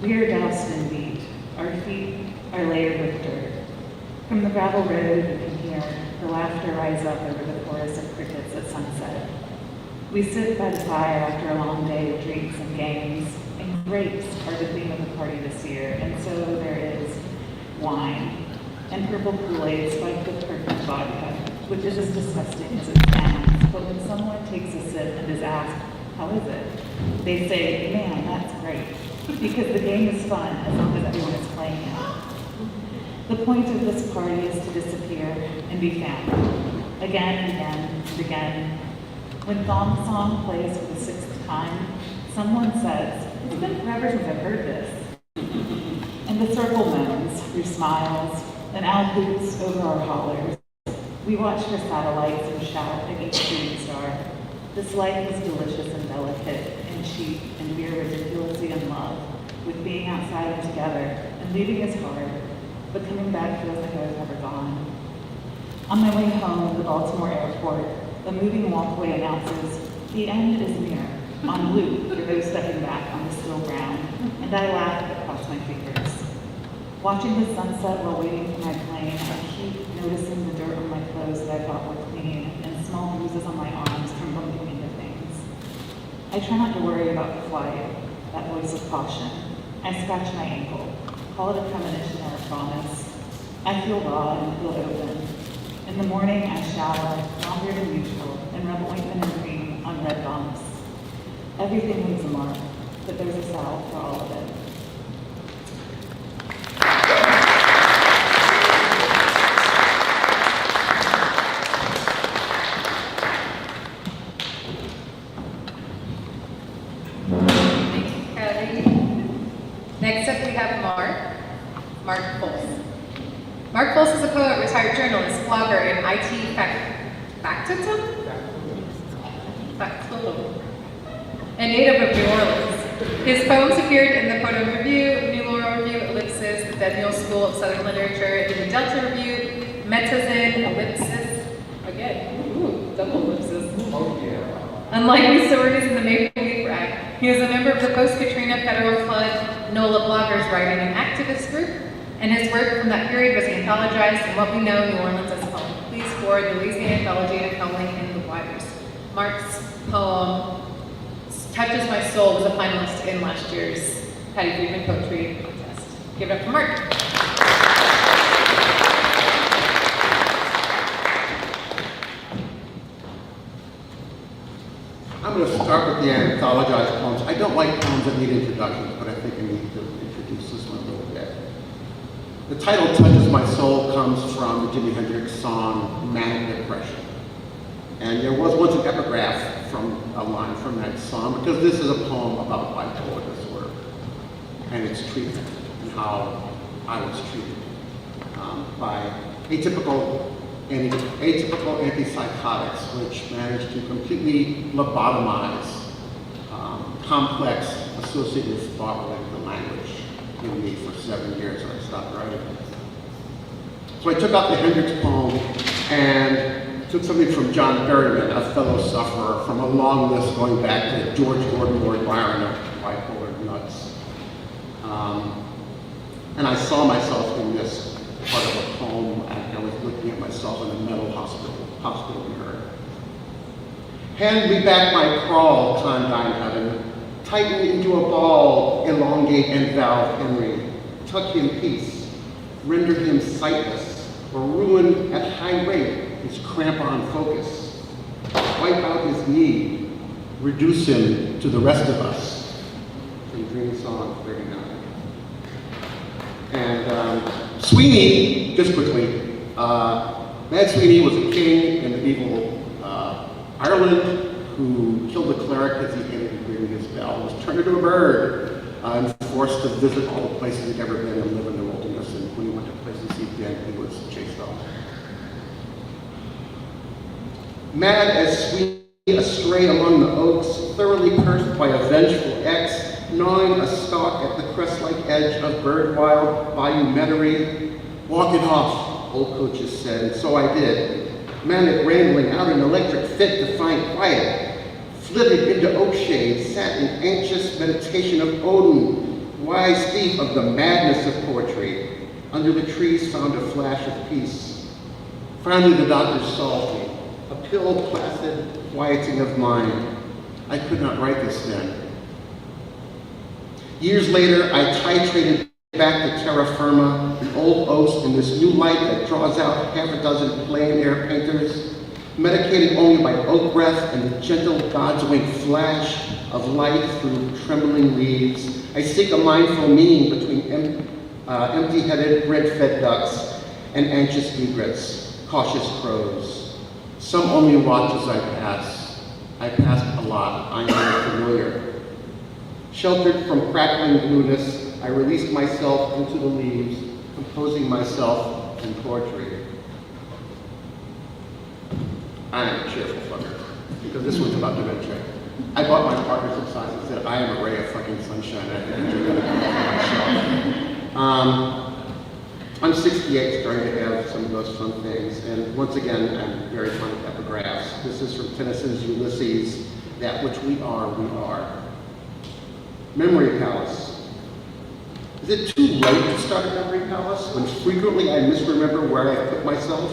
S6: We are doused in wheat, our feet are layered with dirt. From the gravel road, you can hear the laughter rise up over the chorus of crickets at sunset. We sit by the fire after a long day of drinks and games, and grapes are the theme of the party this year, and so there is wine, and purple Kool-Aid spiked with perfect vodka, which is as disgusting as it sounds, but when someone takes a sip and is asked, how is it? They say, man, that's great. Because the game is fun as long as everyone is playing it. The point of this party is to disappear and be found. Again and again and again. When Thong Song plays for the 6th time, someone says, it's been forever since I've heard this. And the circle moans through smiles, and owl hoots over our hollers. We watch for satellites and shout at each shooting star. This life is delicious and delicate and cheap, and we are ridiculously in love with being outside and together, and leaving is hard, but coming back feels like I was never gone. On my way home to the Baltimore airport, a moving walkway announces, the end is near, on loop for those stepping back on the still ground, and I laugh across my fingers. Watching the sunset while waiting for my plane, I keep noticing the dirt on my clothes that I thought were clean, and small bruises on my arms from bumping into things. I try not to worry about the flight, that voice of caution. I scratch my ankle, call it a premonition or a promise. I feel raw and feel open. In the morning, I shower, longer than usual, and rub ointment and cream on red bumps. Everything leaves a mark, but there's a salve for all of it.
S1: Next up, we have Mark Folse. Mark Folse is a poet, retired journalist, blogger, and IT factotum, and native of New Orleans. His poems appeared in the Photo Review, New Laurel Review, Ellipsis, the Dead Mule School of Southern Literature, the Delta Review, Metazin, Ellipsis, again, double ellipsis.
S7: Oh, yeah.
S1: Unlikely Stories in the Maple Leaf Rag. He is a member of the post-Katrina Federal Flood NOLA Bloggers Writing and Activist Group, and his work from that period was anthologized in what we know New Orleans as home. Please forward the Louisiana Anthology and Howling in the Waters. Mark's poem, Touches My Soul, was a finalist in last year's Patty Friedman Poetry Contest. Give it up for Mark.
S7: I'm going to start with the anthologized poems. I don't like poems that need introductions, but I think I need to introduce this one a little bit. The title, Touches My Soul, comes from the Jimi Hendrix song, Manic Depression. And there was once an epigraph from a line from that song, because this is a poem about bipolar disorder and its treatment and how I was treated by atypical antipsychotics, which managed to completely lobotomize complex associative thought-related language in me for 7 years, and I stopped writing. So I took out the Hendrix poem and took something from John Berryman, a fellow sufferer, from a long list going back to George Gordon, Lord Byron of bipolar nuts. And I saw myself in this part of a poem, and I was looking at myself in a mental hospital mirror. Hand me back my crawl, condign heaven. Tighten into a ball, elongate and valve Henry. Tuck him peace, render him sightless, or ruin at high rate his cramp-on focus. Wipe out his need, reduce him to the rest of us. From Dream Song 39. And Sweeney, just quickly, Mad Sweeney was a king in medieval Ireland who killed the cleric because he hated ringing his bell, was turned into a bird, and forced to visit all the places he'd ever been and live in the wilderness. And when he went to places he'd been, he was chased off. Mad as Sweeney, astray among the oaks, thoroughly cursed by a vengeful ex, gnawing a stalk at the crest-like edge of bird-wild bayou meadery. Walk it off, old coaches said, and so I did. Manic rambling out an electric fit to find quiet. Flitted into oak shade, sat in anxious meditation of Odin, wise thief of the madness of poetry. Under the trees found a flash of peace. Finally the doctor solved me, a pill placid, quieting of mind. I could not write this then. Years later, I titrated back to terra firma, the old oaks, in this new light that draws out half a dozen plein air painters, medicated only by oak breath and the gentle God's wing flash of light through trembling leaves. I seek a mindful meaning between empty-headed, bread-fed ducks and anxious egrets, cautious crows. Some only watch as I pass. I pass a lot. I am familiar. Sheltered from crackling blueness, I released myself into the leaves, composing myself in poetry. I am a cheerful fucker, because this one's about dementia. I bought my partner some signs that said, I am a ray of fucking sunshine. I think I'm going to for myself. I'm 68, starting to have some of those fun things, and once again, I'm very fond of epigraphs. This is from Tennyson's Ulysses, that which we are, we are. Memory Palace. Is it too late to start a memory palace when frequently I misremember where I put myself,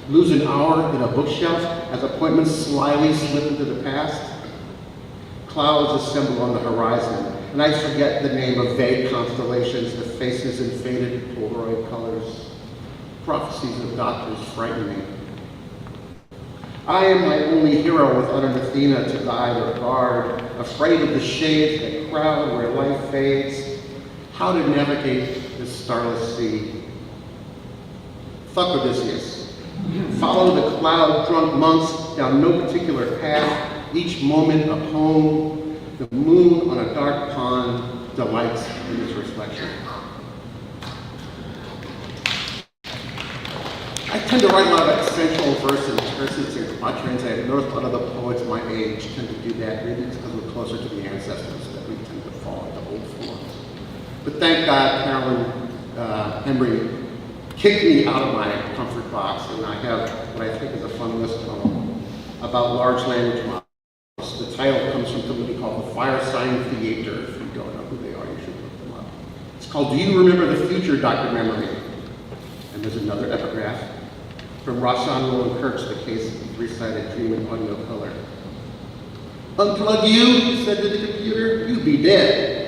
S7: lose an hour in a bookshelf as appointments slyly slip into the past? Clouds assemble on the horizon, and I forget the name of vague constellations, the faces in faded Polaroid colors. Prophecies of doctors frighten me. I am my only hero without an Athena to guide or guard, afraid of the shades that crowd where life fades. How to navigate this starless sea. Fuck Odysseus. Follow the cloud-drunk monks down no particular path, each moment a poem. The moon on a dark pond delights in its reflection. I tend to write a lot of essential verses, terces, and quatrains. I've noticed a lot of the poets my age tend to do that. Maybe it's because we're closer to the ancestors that we tend to fall into old forms. But thank God Carolyn Henry kicked me out of my comfort box, and I have what I think is a fun list poem about large language models. The title comes from somebody called the Firesign Theater. If you don't know who they are, you should look them up. It's called Do You Remember the Future, Dr. Memory? And there's another epigraph from Roshan Roland Kirk's The Case of the Three-Sided Dream in Audio Color. Unplug you, he said to the computer, you be dead.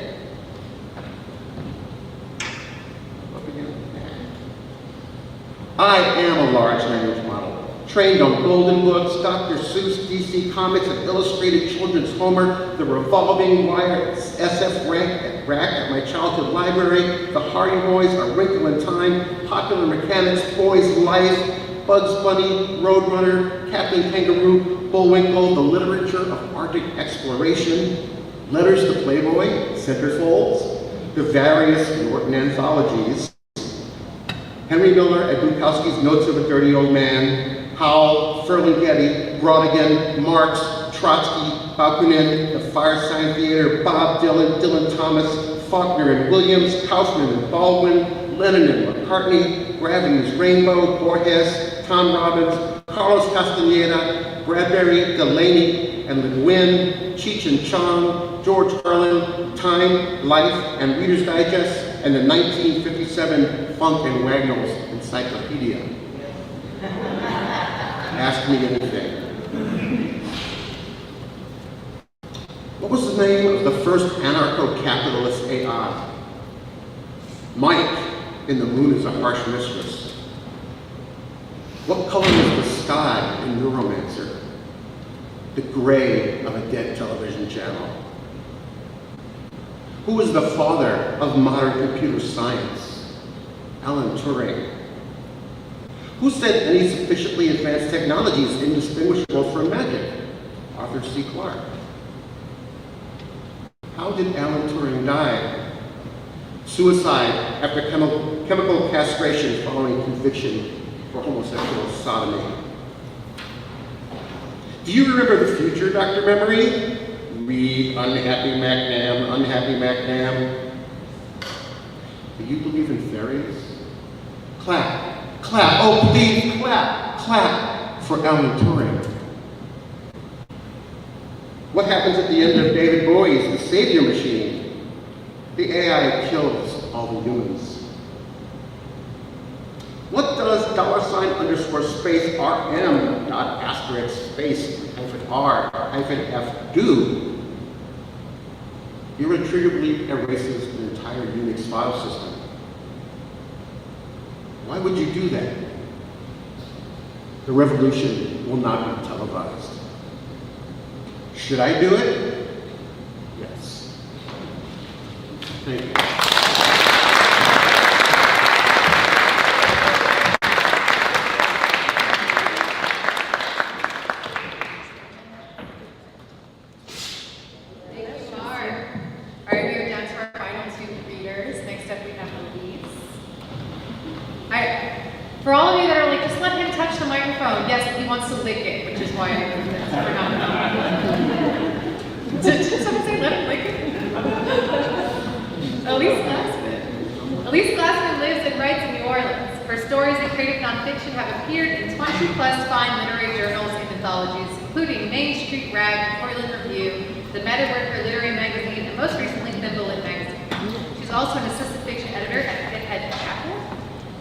S7: I am a large language model, trained on golden books, Dr. Seuss, DC Comics, and illustrated children's Homer, the revolving wire SF rack at my childhood library, the Hardy Boys, A Wrinkle in Time, Popular Mechanics, Boys Life, Bugs Bunny, Roadrunner, Captain Kangaroo, Bullwinkle, the literature of Arctic exploration, letters to Playboy, centerfolds, the various Norton anthologies, Henry Miller and Bukowski's Notes of a Dirty Old Man, Howell, Ferlinghetti, Brodigan, Marx, Trotsky, Bakunin, the Firesign Theater, Bob Dylan, Dylan Thomas, Faulkner and Williams, Kaufman and Baldwin, Lennon and McCartney, Gravity's Rainbow, Borges, Tom Robbins, Carlos Castaneda, Bradbury, Delaney, and Le Guin, Cheech and Chong, George Carlin, Time, Life, and Reader's Digest, and the 1957 Funk and Wagnalls Encyclopedia. Ask me anything. What was the name of the first anarcho-capitalist AI? Mike in The Moon is a Harsh Mistress. What color is the sky in Neuromancer? The gray of a dead television channel. Who is the father of modern computer science? Alan Turing. Who said any sufficiently advanced technology is indistinguishable from magic? Arthur C. Clarke. How did Alan Turing die? Suicide after chemical castration following conviction for homosexual sodomy. Do you remember the future, Dr. Memory? Read Unhappy MacNam, Unhappy MacNam. Do you believe in fairies? Clap, clap, oh please, clap, clap for Alan Turing. What happens at the end of David Bowie's The Savior Machine? The AI kills all the humans. What does $_space RM dot asterisk space -R -F do? Irretrievably erases an entire Unix file system. Why would you do that? The revolution will not be televised. Should I do it? Yes. Thank you.
S1: For all of you that are like, just let him touch the microphone. Yes, he wants to lick it, which is why I moved it. We're not. Did someone say let him lick it? Elise Glassman. Elise Glassman lives and writes in New Orleans. Her stories in creative nonfiction have appeared in 20+ fine literary journals and anthologies, including Main Street Rag, Portland Review, The Meta Worker Literary Magazine, and most recently, Thimble Lit Magazine. She's also an assistant fiction editor at Pithead Chapel.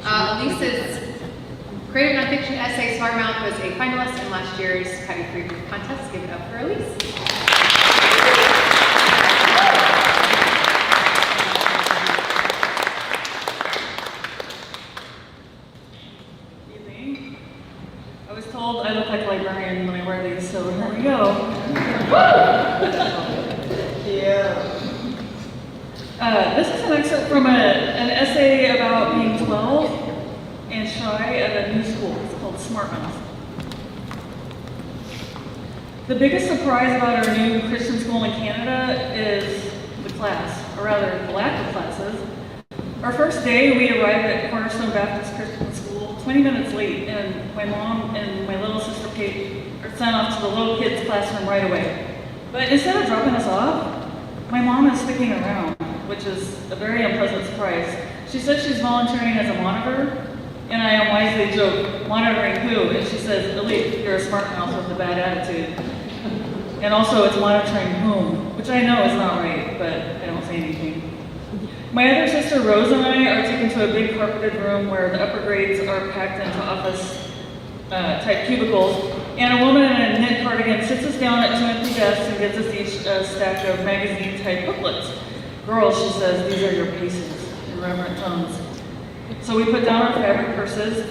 S1: Elise's creative nonfiction essay, Smart Mouth, was a finalist in last year's Patty Friedman contest. Give it up for Elise.
S6: Evening. I was told I look like a librarian when I wear these, so here we go. This is an excerpt from an essay about being 12 and shy at a new school. It's called Smart Mouth. The biggest surprise about our new Christian school in Canada is the class, or rather the lack of classes. Our first day, we arrived at Cornerstone Baptist Christian School 20 minutes late, and my mom and my little sister Kate are sent off to the little kids' classroom right away. But instead of dropping us off, my mom is sticking around, which is a very unpleasant surprise. She says she's volunteering as a monitor, and I unwisely joke, monitoring who? And she says, Elise, you're a smart mouth with a bad attitude. And also it's monitoring whom, which I know is not right, but I don't say anything. My other sister Rose and I are taken to a big carpeted room where the upper grades are packed into office type cubicles, and a woman in a knit cardigan sits us down at 2 empty desks and gives us each a stack of magazine type booklets. Girls, she says, these are your paces, in reverent tones. So we put down our fabric purses,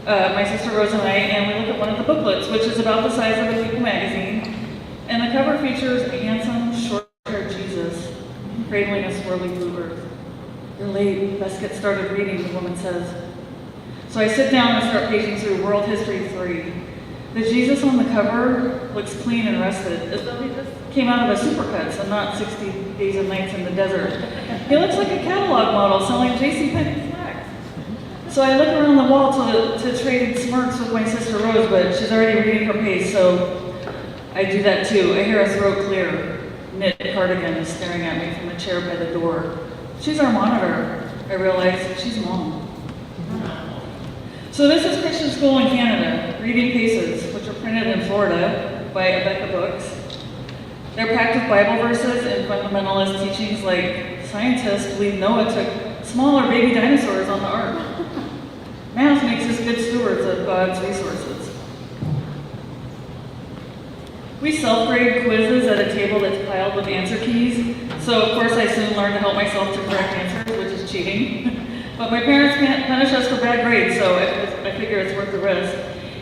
S6: my sister Rose and I, and we look at one of the booklets, which is about the size of a People magazine. And the cover features a handsome, short-haired Jesus cradling a swirling blue earth. You're late, let's get started reading, the woman says. So I sit down and start paging through World History 3. The Jesus on the cover looks clean and rested, as though he just came out of a Supercuts and not 60 Days and Nights in the desert. He looks like a catalog model selling JCPenney flags. So I look around the wall to trade smirks with my sister Rose, but she's already reading her pace, so I do that too. I hear a throat clear. Knit cardigan is staring at me from the chair by the door. She's our monitor. I realize she's mom. So this is Christian School in Canada, Reading Paces, which are printed in Florida by Abeka Books. They're packed with Bible verses and fundamentalist teachings like scientists believe Noah took smaller baby dinosaurs on the ark. Math makes us good stewards of God's resources. We self-grade quizzes at a table that's piled with answer keys, so of course I soon learned to help myself to correct answers, which is cheating. But my parents can't punish us for bad grades, so I figure it's worth the risk.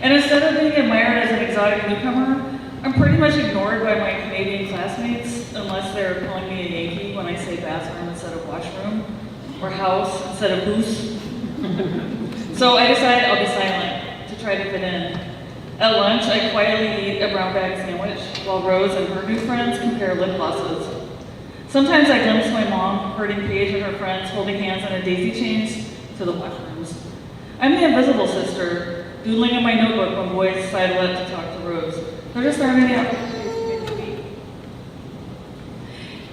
S6: And instead of being admired as an exotic newcomer, I'm pretty much ignored by my Canadian classmates unless they're calling me a Yankee when I say bathroom instead of washroom, or house instead of hoose. So I decided I'll be silent to try to fit in. At lunch, I quietly eat a brown bag sandwich while Rose and her new friends compare lip glosses. Sometimes I glimpse my mom herding Paige and her friends holding hands on a daisy chains to the washrooms. I'm the invisible sister, doodling in my notebook when boys sidle up to talk to Rose. There just aren't any opportunities for me to speak.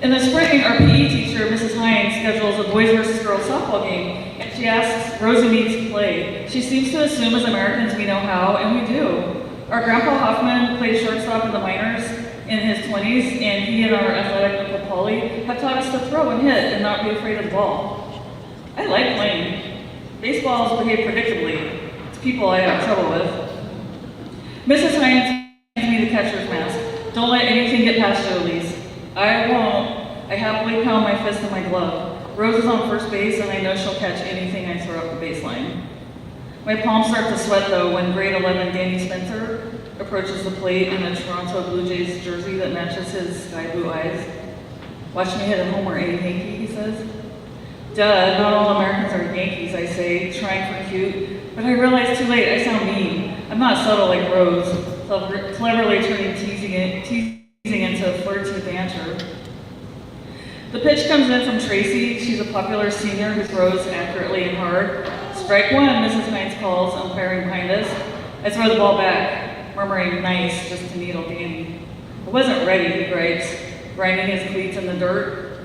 S6: In the spring, our PE teacher, Mrs. Hines, schedules a boys versus girls softball game, and she asks Rose and me to play. She seems to assume as Americans we know how, and we do. Our Grandpa Hoffman played shortstop in the minors in his 20s, and he and our athletic Uncle Paulie have taught us to throw and hit and not be afraid of the ball. I like playing. Baseballs behave predictably. It's people I have trouble with. Mrs. Hines hands me the catcher's mask. Don't let anything get past you, Elise. I won't. I happily pound my fist in my glove. Rose is on first base, and I know she'll catch anything I throw up the baseline. My palms start to sweat, though, when grade 11 Danny Spencer approaches the plate in a Toronto Blue Jays jersey that matches his sky blue eyes. Watch me hit a homer, Yankee, he says. Duh, not all Americans are Yankees, I say, trying for cute. But I realize too late, I sound mean. I'm not subtle like Rose, cleverly turning teasing into flirty banter. The pitch comes in from Tracy. She's a popular senior who throws accurately and hard. Strike one, Mrs. Hines calls, umpiring behind us. I throw the ball back, murmuring nice just to needle Danny. I wasn't ready, he gripes, grinding his cleats in the dirt.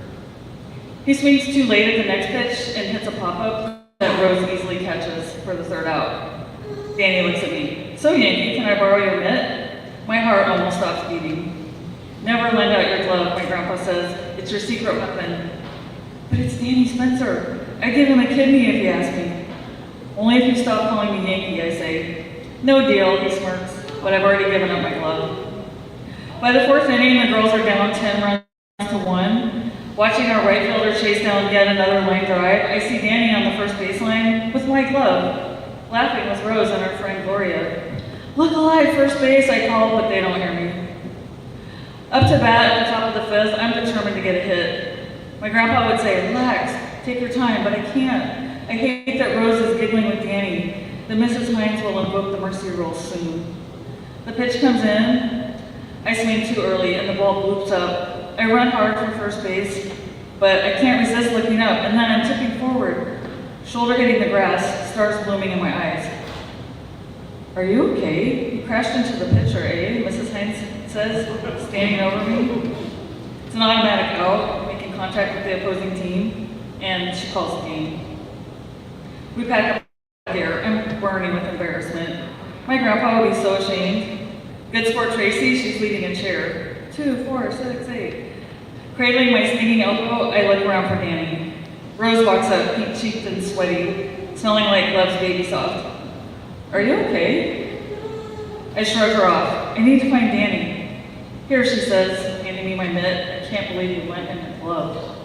S6: He swings too late at the next pitch and hits a pop-up that Rose easily catches for the third out. Danny looks at me. So Yankee, can I borrow your mitt? My heart almost stops beating. Never lend out your glove, my grandpa says. It's your secret weapon. But it's Danny Spencer. I'd give him a kidney if he asked me. Only if you stop calling me Yankee, I say. No deal, he smirks, but I've already given up my glove. By the fourth inning, the girls are down 10 runs to 1. Watching our right fielder chase down yet another line drive, I see Danny on the first baseline with my glove, laughing with Rose and her friend Gloria. Look alive, first base, I call, but they don't hear me. Up to bat at the top of the fifth, I'm determined to get a hit. My grandpa would say, relax, take your time, but I can't. I hate that Rose is giggling with Danny. The Mrs. Hines will invoke the mercy rule soon. The pitch comes in. I swing too early and the ball bloops up. I run hard from first base, but I can't resist looking up, and then I'm tipping forward. Shoulder hitting the grass, stars blooming in my eyes. Are you okay? You crashed into the pitcher, eh? Mrs. Hines says, standing over me. It's an automatic out, making contact with the opposing team, and she calls the game. We pack up here. I'm burning with embarrassment. My grandpa would be so ashamed. Good sport Tracy, she's leading a chair. 2, 4, 6, 8. Cradling my stinging elbow, I look around for Danny. Rose walks up, pink-cheeked and sweaty, smelling like Love's Baby Soft. Are you okay? I shrug her off. I need to find Danny. Here, she says, handing me my mitt. I can't believe you went in a glove.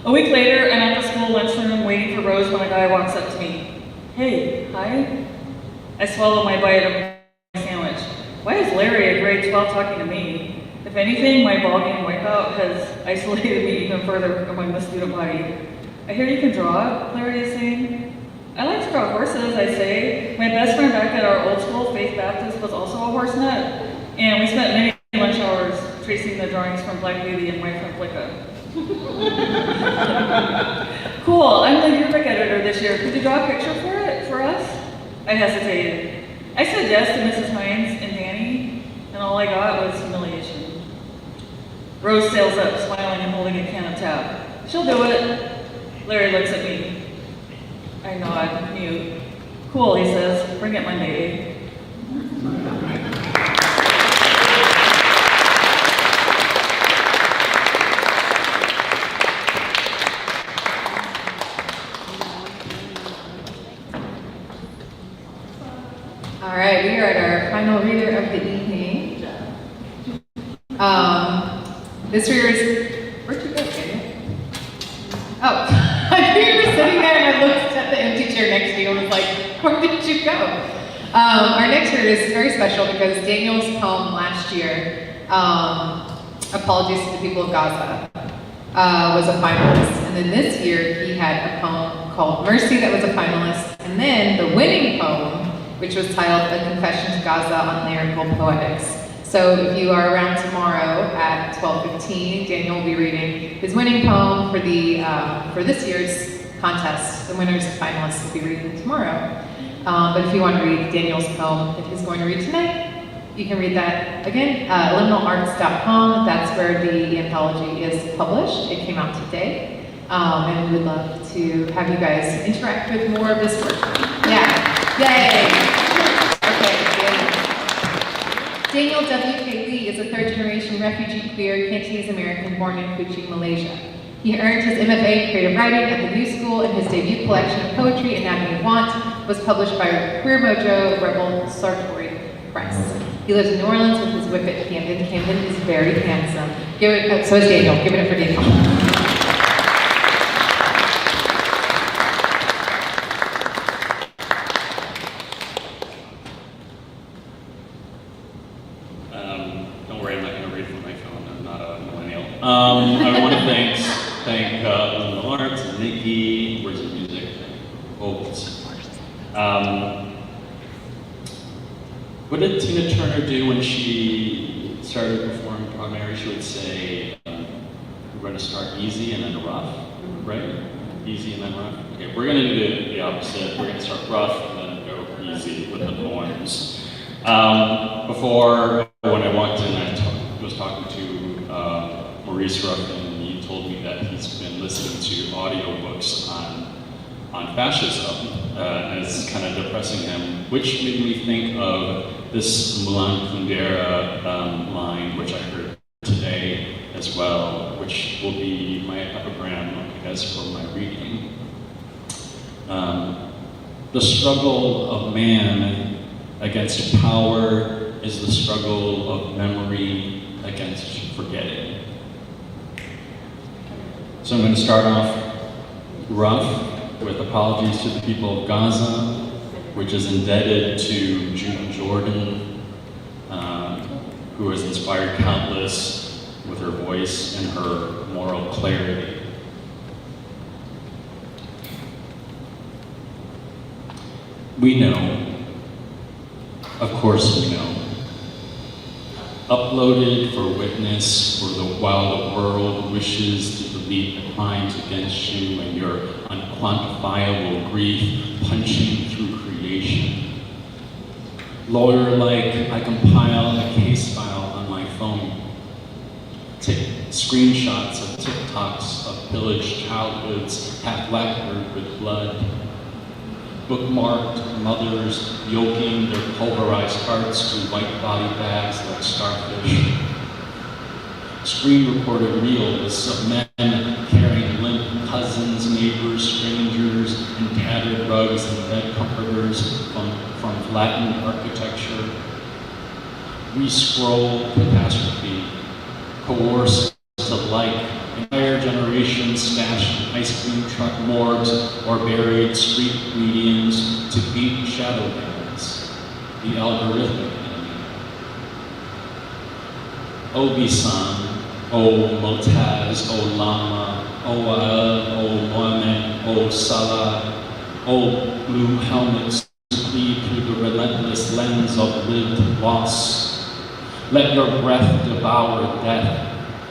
S6: A week later, I'm at the school lunchroom waiting for Rose when a guy walks up to me. Hey, hi? I swallow my bite of my sandwich. Why is Larry at grade 12 talking to me? If anything, my ballgame wipeout has isolated me even further among the student body. I hear you can draw, Larry is saying. I like to draw horses, I say. My best friend back at our old school, Faith Baptist, was also a horse nut, and we spent many lunch hours tracing the drawings from Black Beauty and My Friend Flicka. Cool, I'm the yearbook editor this year. Could you draw a picture for us? I hesitated. I said yes to Mrs. Hines and Danny, and all I got was humiliation. Rose sails up, smiling and holding a can of tap. She'll do it. Larry looks at me. I nod, mute. Cool, he says, bring it Monday.
S1: All right, we are at our final reader of the evening. This reader is, where'd you go, Daniel? Oh, I knew you were sitting there and I looked at the empty chair next to you and was like, where did you go? Our next reader is very special because Daniel's poem last year, Apologies to the People of Gaza, was a finalist. And then this year he had a poem called Mercy that was a finalist. And then the winning poem, which was titled A Confession to Gaza on Lyrical Poetics. So if you are around tomorrow at 12:15, Daniel will be reading his winning poem for this year's contest. The winners and finalists will be reading tomorrow. But if you want to read Daniel's poem that he's going to read tonight, you can read that again, LMNLArts.com. That's where the anthology is published. It came out today. And we would love to have you guys interact with more of this work. Yeah. Yay! Daniel W.K. Lee is a third-generation refugee queer Cantonese American born in Kuching, Malaysia. He earned his MFA in creative writing at the New School, and his debut collection of poetry, Anatomy of Want, was published by Queer Mojo Rebel Sartori Press. He lives in New Orleans with his whip at Camden. Camden is very handsome. So is Daniel. Give it up for Daniel.
S8: I want to thank LMNL Arts and Nikki, Words of Music, Folse. What did Tina Turner do when she started performing primary? She would say, we're going to start easy and then rough, right? Easy and then rough. Okay, we're going to do the opposite. We're going to start rough and then go easy with the poems. Before, when I walked in, I was talking to Maurice Ruffin, and he told me that he's been listening to audiobooks on fascism, and it's kind of depressing him, which made me think of this Mulan Kundera line, which I heard today as well, which will be my epigram, I guess, for my reading. The struggle of man against power is the struggle of memory against forgetting. So I'm going to start off rough with apologies to the people of Gaza, which is indebted to June Jordan, who has inspired countless with her voice and her moral clarity. We know, of course we know, uploaded for witness while the world wishes to delete the crimes against you and your unquantifiable grief punching through creation. Lawyer-like, I compile a case file on my phone. Take screenshots of TikToks of pillaged childhoods, half lacquered with blood. Bookmarked mothers yoking their pulverized hearts to white body bags like starfish. Screen-recorded reels of men carrying limp cousins, neighbors, strangers, and tattered rugs and bed comforters from flattened architecture. Re-scroll catastrophe, coerced to like, entire generations stashed in ice cream truck morgues or buried street medians to beat shadow bands, the algorithmic enemy. Obi-San, O Motaz, O Lama, O Al, O Mohammed, O Salah, O blue helmets bleed through the relentless lens of lived loss. Let your breath devour death,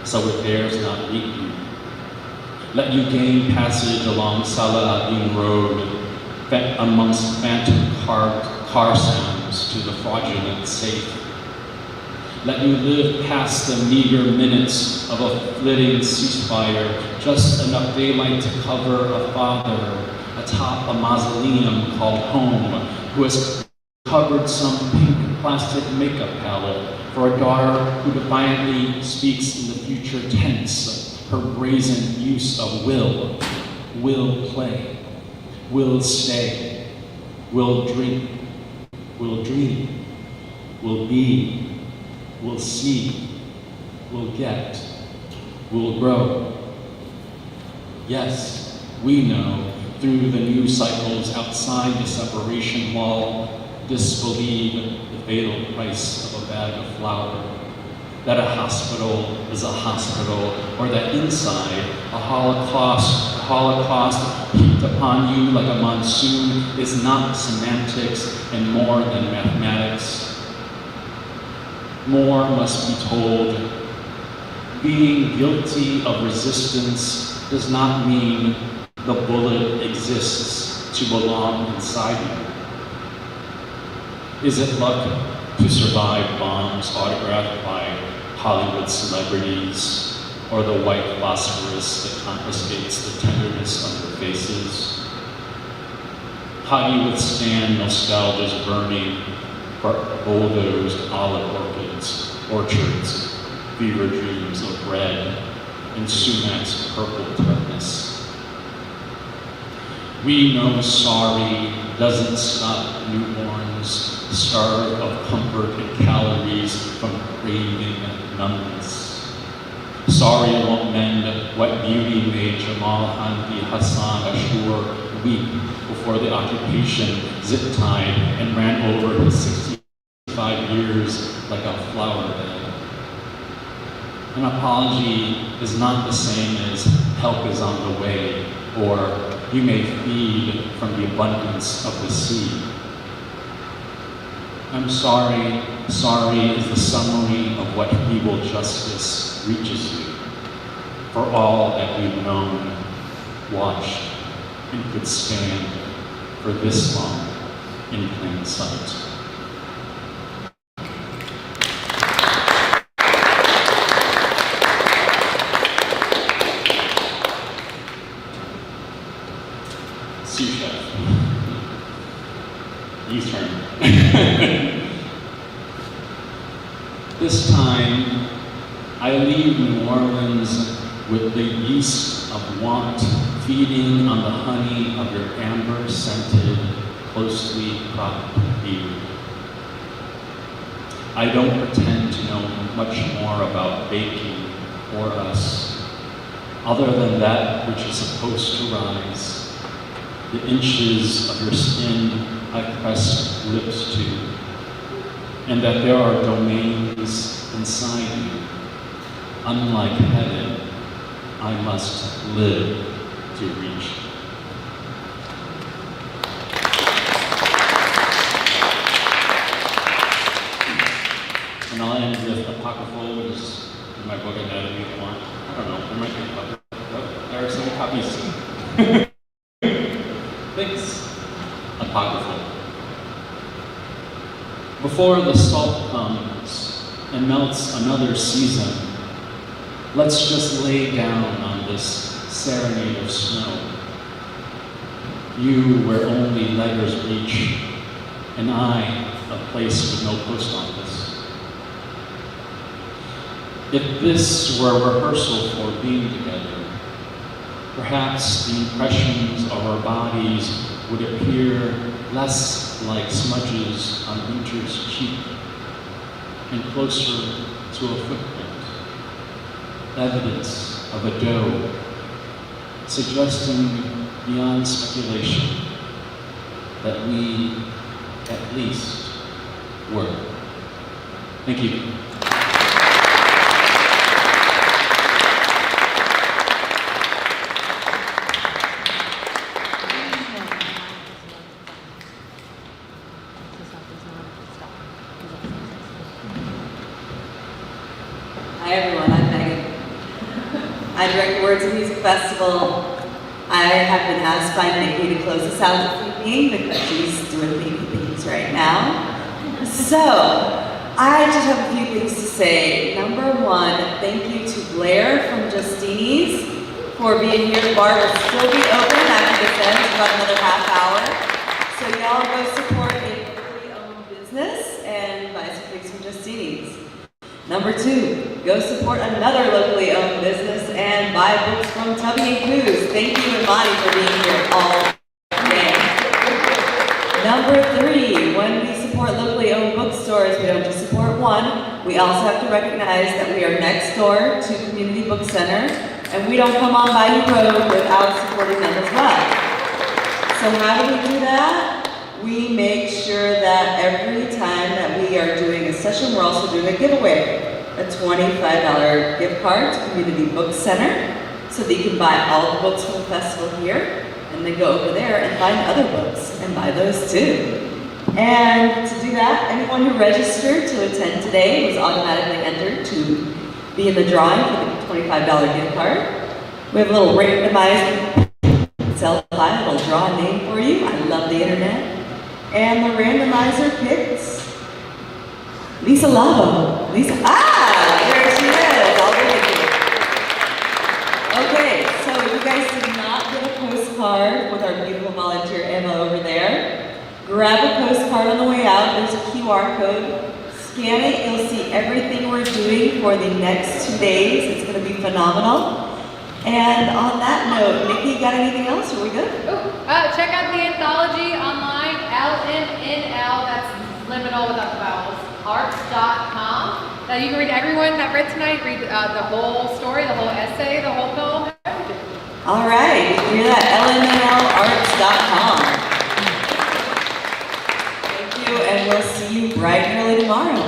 S8: so it dares not meet you. Let you gain passage along Salah ad-Din Road, amongst phantom car sounds to the fraudulent safe. Let you live past the meager minutes of a flitting ceasefire, just enough daylight to cover a father, a atop a mausoleum called home, who has covered some pink plastic makeup palette for a daughter who defiantly speaks in the future tense, her brazen use of will play, will stay, will drink, will dream, will be, will see, will get, will grow. Yes, we know through the news cycles outside the separation wall, disbelieve the fatal price of a bag of flour, that a hospital is a hospital, or that inside a holocaust heaped upon you like a monsoon is not semantics and more than mathematics. More must be told. Being guilty of resistance does not mean the bullet exists to belong inside you. Is it luck to survive bombs autographed by Hollywood celebrities, or the white phosphorus that confiscates the tenderness of their faces? How do you withstand nostalgia's burning for bulldozed olive orchards, fever dreams of red, and sumac's purple tartness? We know sorry doesn't stop newborns starved of comfort and calories from craving numbness. Sorry won't mend what beauty made Jamal Hamdi Hassan Ashur weep before the occupation zip-tied and ran over his 65 years like a flower bed. An apology is not the same as help is on the way, or you may feed from the abundance of the sea. I'm sorry is the summary of what feeble justice reaches you, for all that we've known, watched, and could stand for this long in plain sight. Sous chef. U-turn. This time, I leave New Orleans with the yeast of want feeding on the honey of your amber-scented, closely cropped beard. I don't pretend to know much more about baking or us, other than that which is supposed to rise, the inches of your skin I press lips to, and that there are domains inside you. Unlike heaven, I must live to reach. And I'll end with Apocryphal, which is in my book, Anatomy of Want. I don't know, there might be a couple. Oh, there are some copies. Thanks. Apocryphal. Before the salt comes and melts another season, let's just lay down on this serenade of snow. You where only letters reach, and I a place with no post office. If this were a rehearsal for being together, perhaps the impressions of our bodies would appear less like smudges on winter's cheek and closer to a footprint, evidence of a doe, suggesting beyond speculation that we at least were. Thank you.
S9: Hi everyone, I'm Megan. I direct the Words and Music Festival. I have been asked by Nikki to close us out this evening because she's doing baby things right now. So, I just have a few things to say. Number one, thank you to Blair from Justini's for being here. The bar will still be open after this ends, about another half hour. So y'all go support a locally owned business and buy some things from Justini's. Number 2, go support another locally owned business and buy books from Tubby and Coos. Thank you and Monty for being here all day. Number 3, when we support locally owned bookstores, we don't just support one, we also have to recognize that we are next door to Community Book Center, and we don't come on Bayou Road without supporting them as well. So how do we do that? We make sure that every time that we are doing a session, we're also doing a giveaway. A $25 gift card to Community Book Center, so that you can buy all the books from the festival here, and then go over there and find other books and buy those too. And to do that, anyone who registered to attend today was automatically entered to be in the drawing for the $25 gift card. We have a little randomized self-buy, it'll draw a name for you. I love the internet. And the randomizer picks Lisa Lavo. Lisa, there she is, all the way. Okay, so if you guys did not get a postcard with our beautiful volunteer Emma over there, grab a postcard on the way out. There's a QR code. Scan it, you'll see everything we're doing for the next 2 days. It's going to be phenomenal. And on that note, Nikki, got anything else? Are we good?
S1: Check out the Anthology online, LMNL, that's liminal without the vowels, arts.com. Now you can read everyone that read tonight, read the whole story, the whole essay, the whole poem, everything.
S9: All right, you hear that? LMNLarts.com. Thank you, and we'll see you bright and early tomorrow.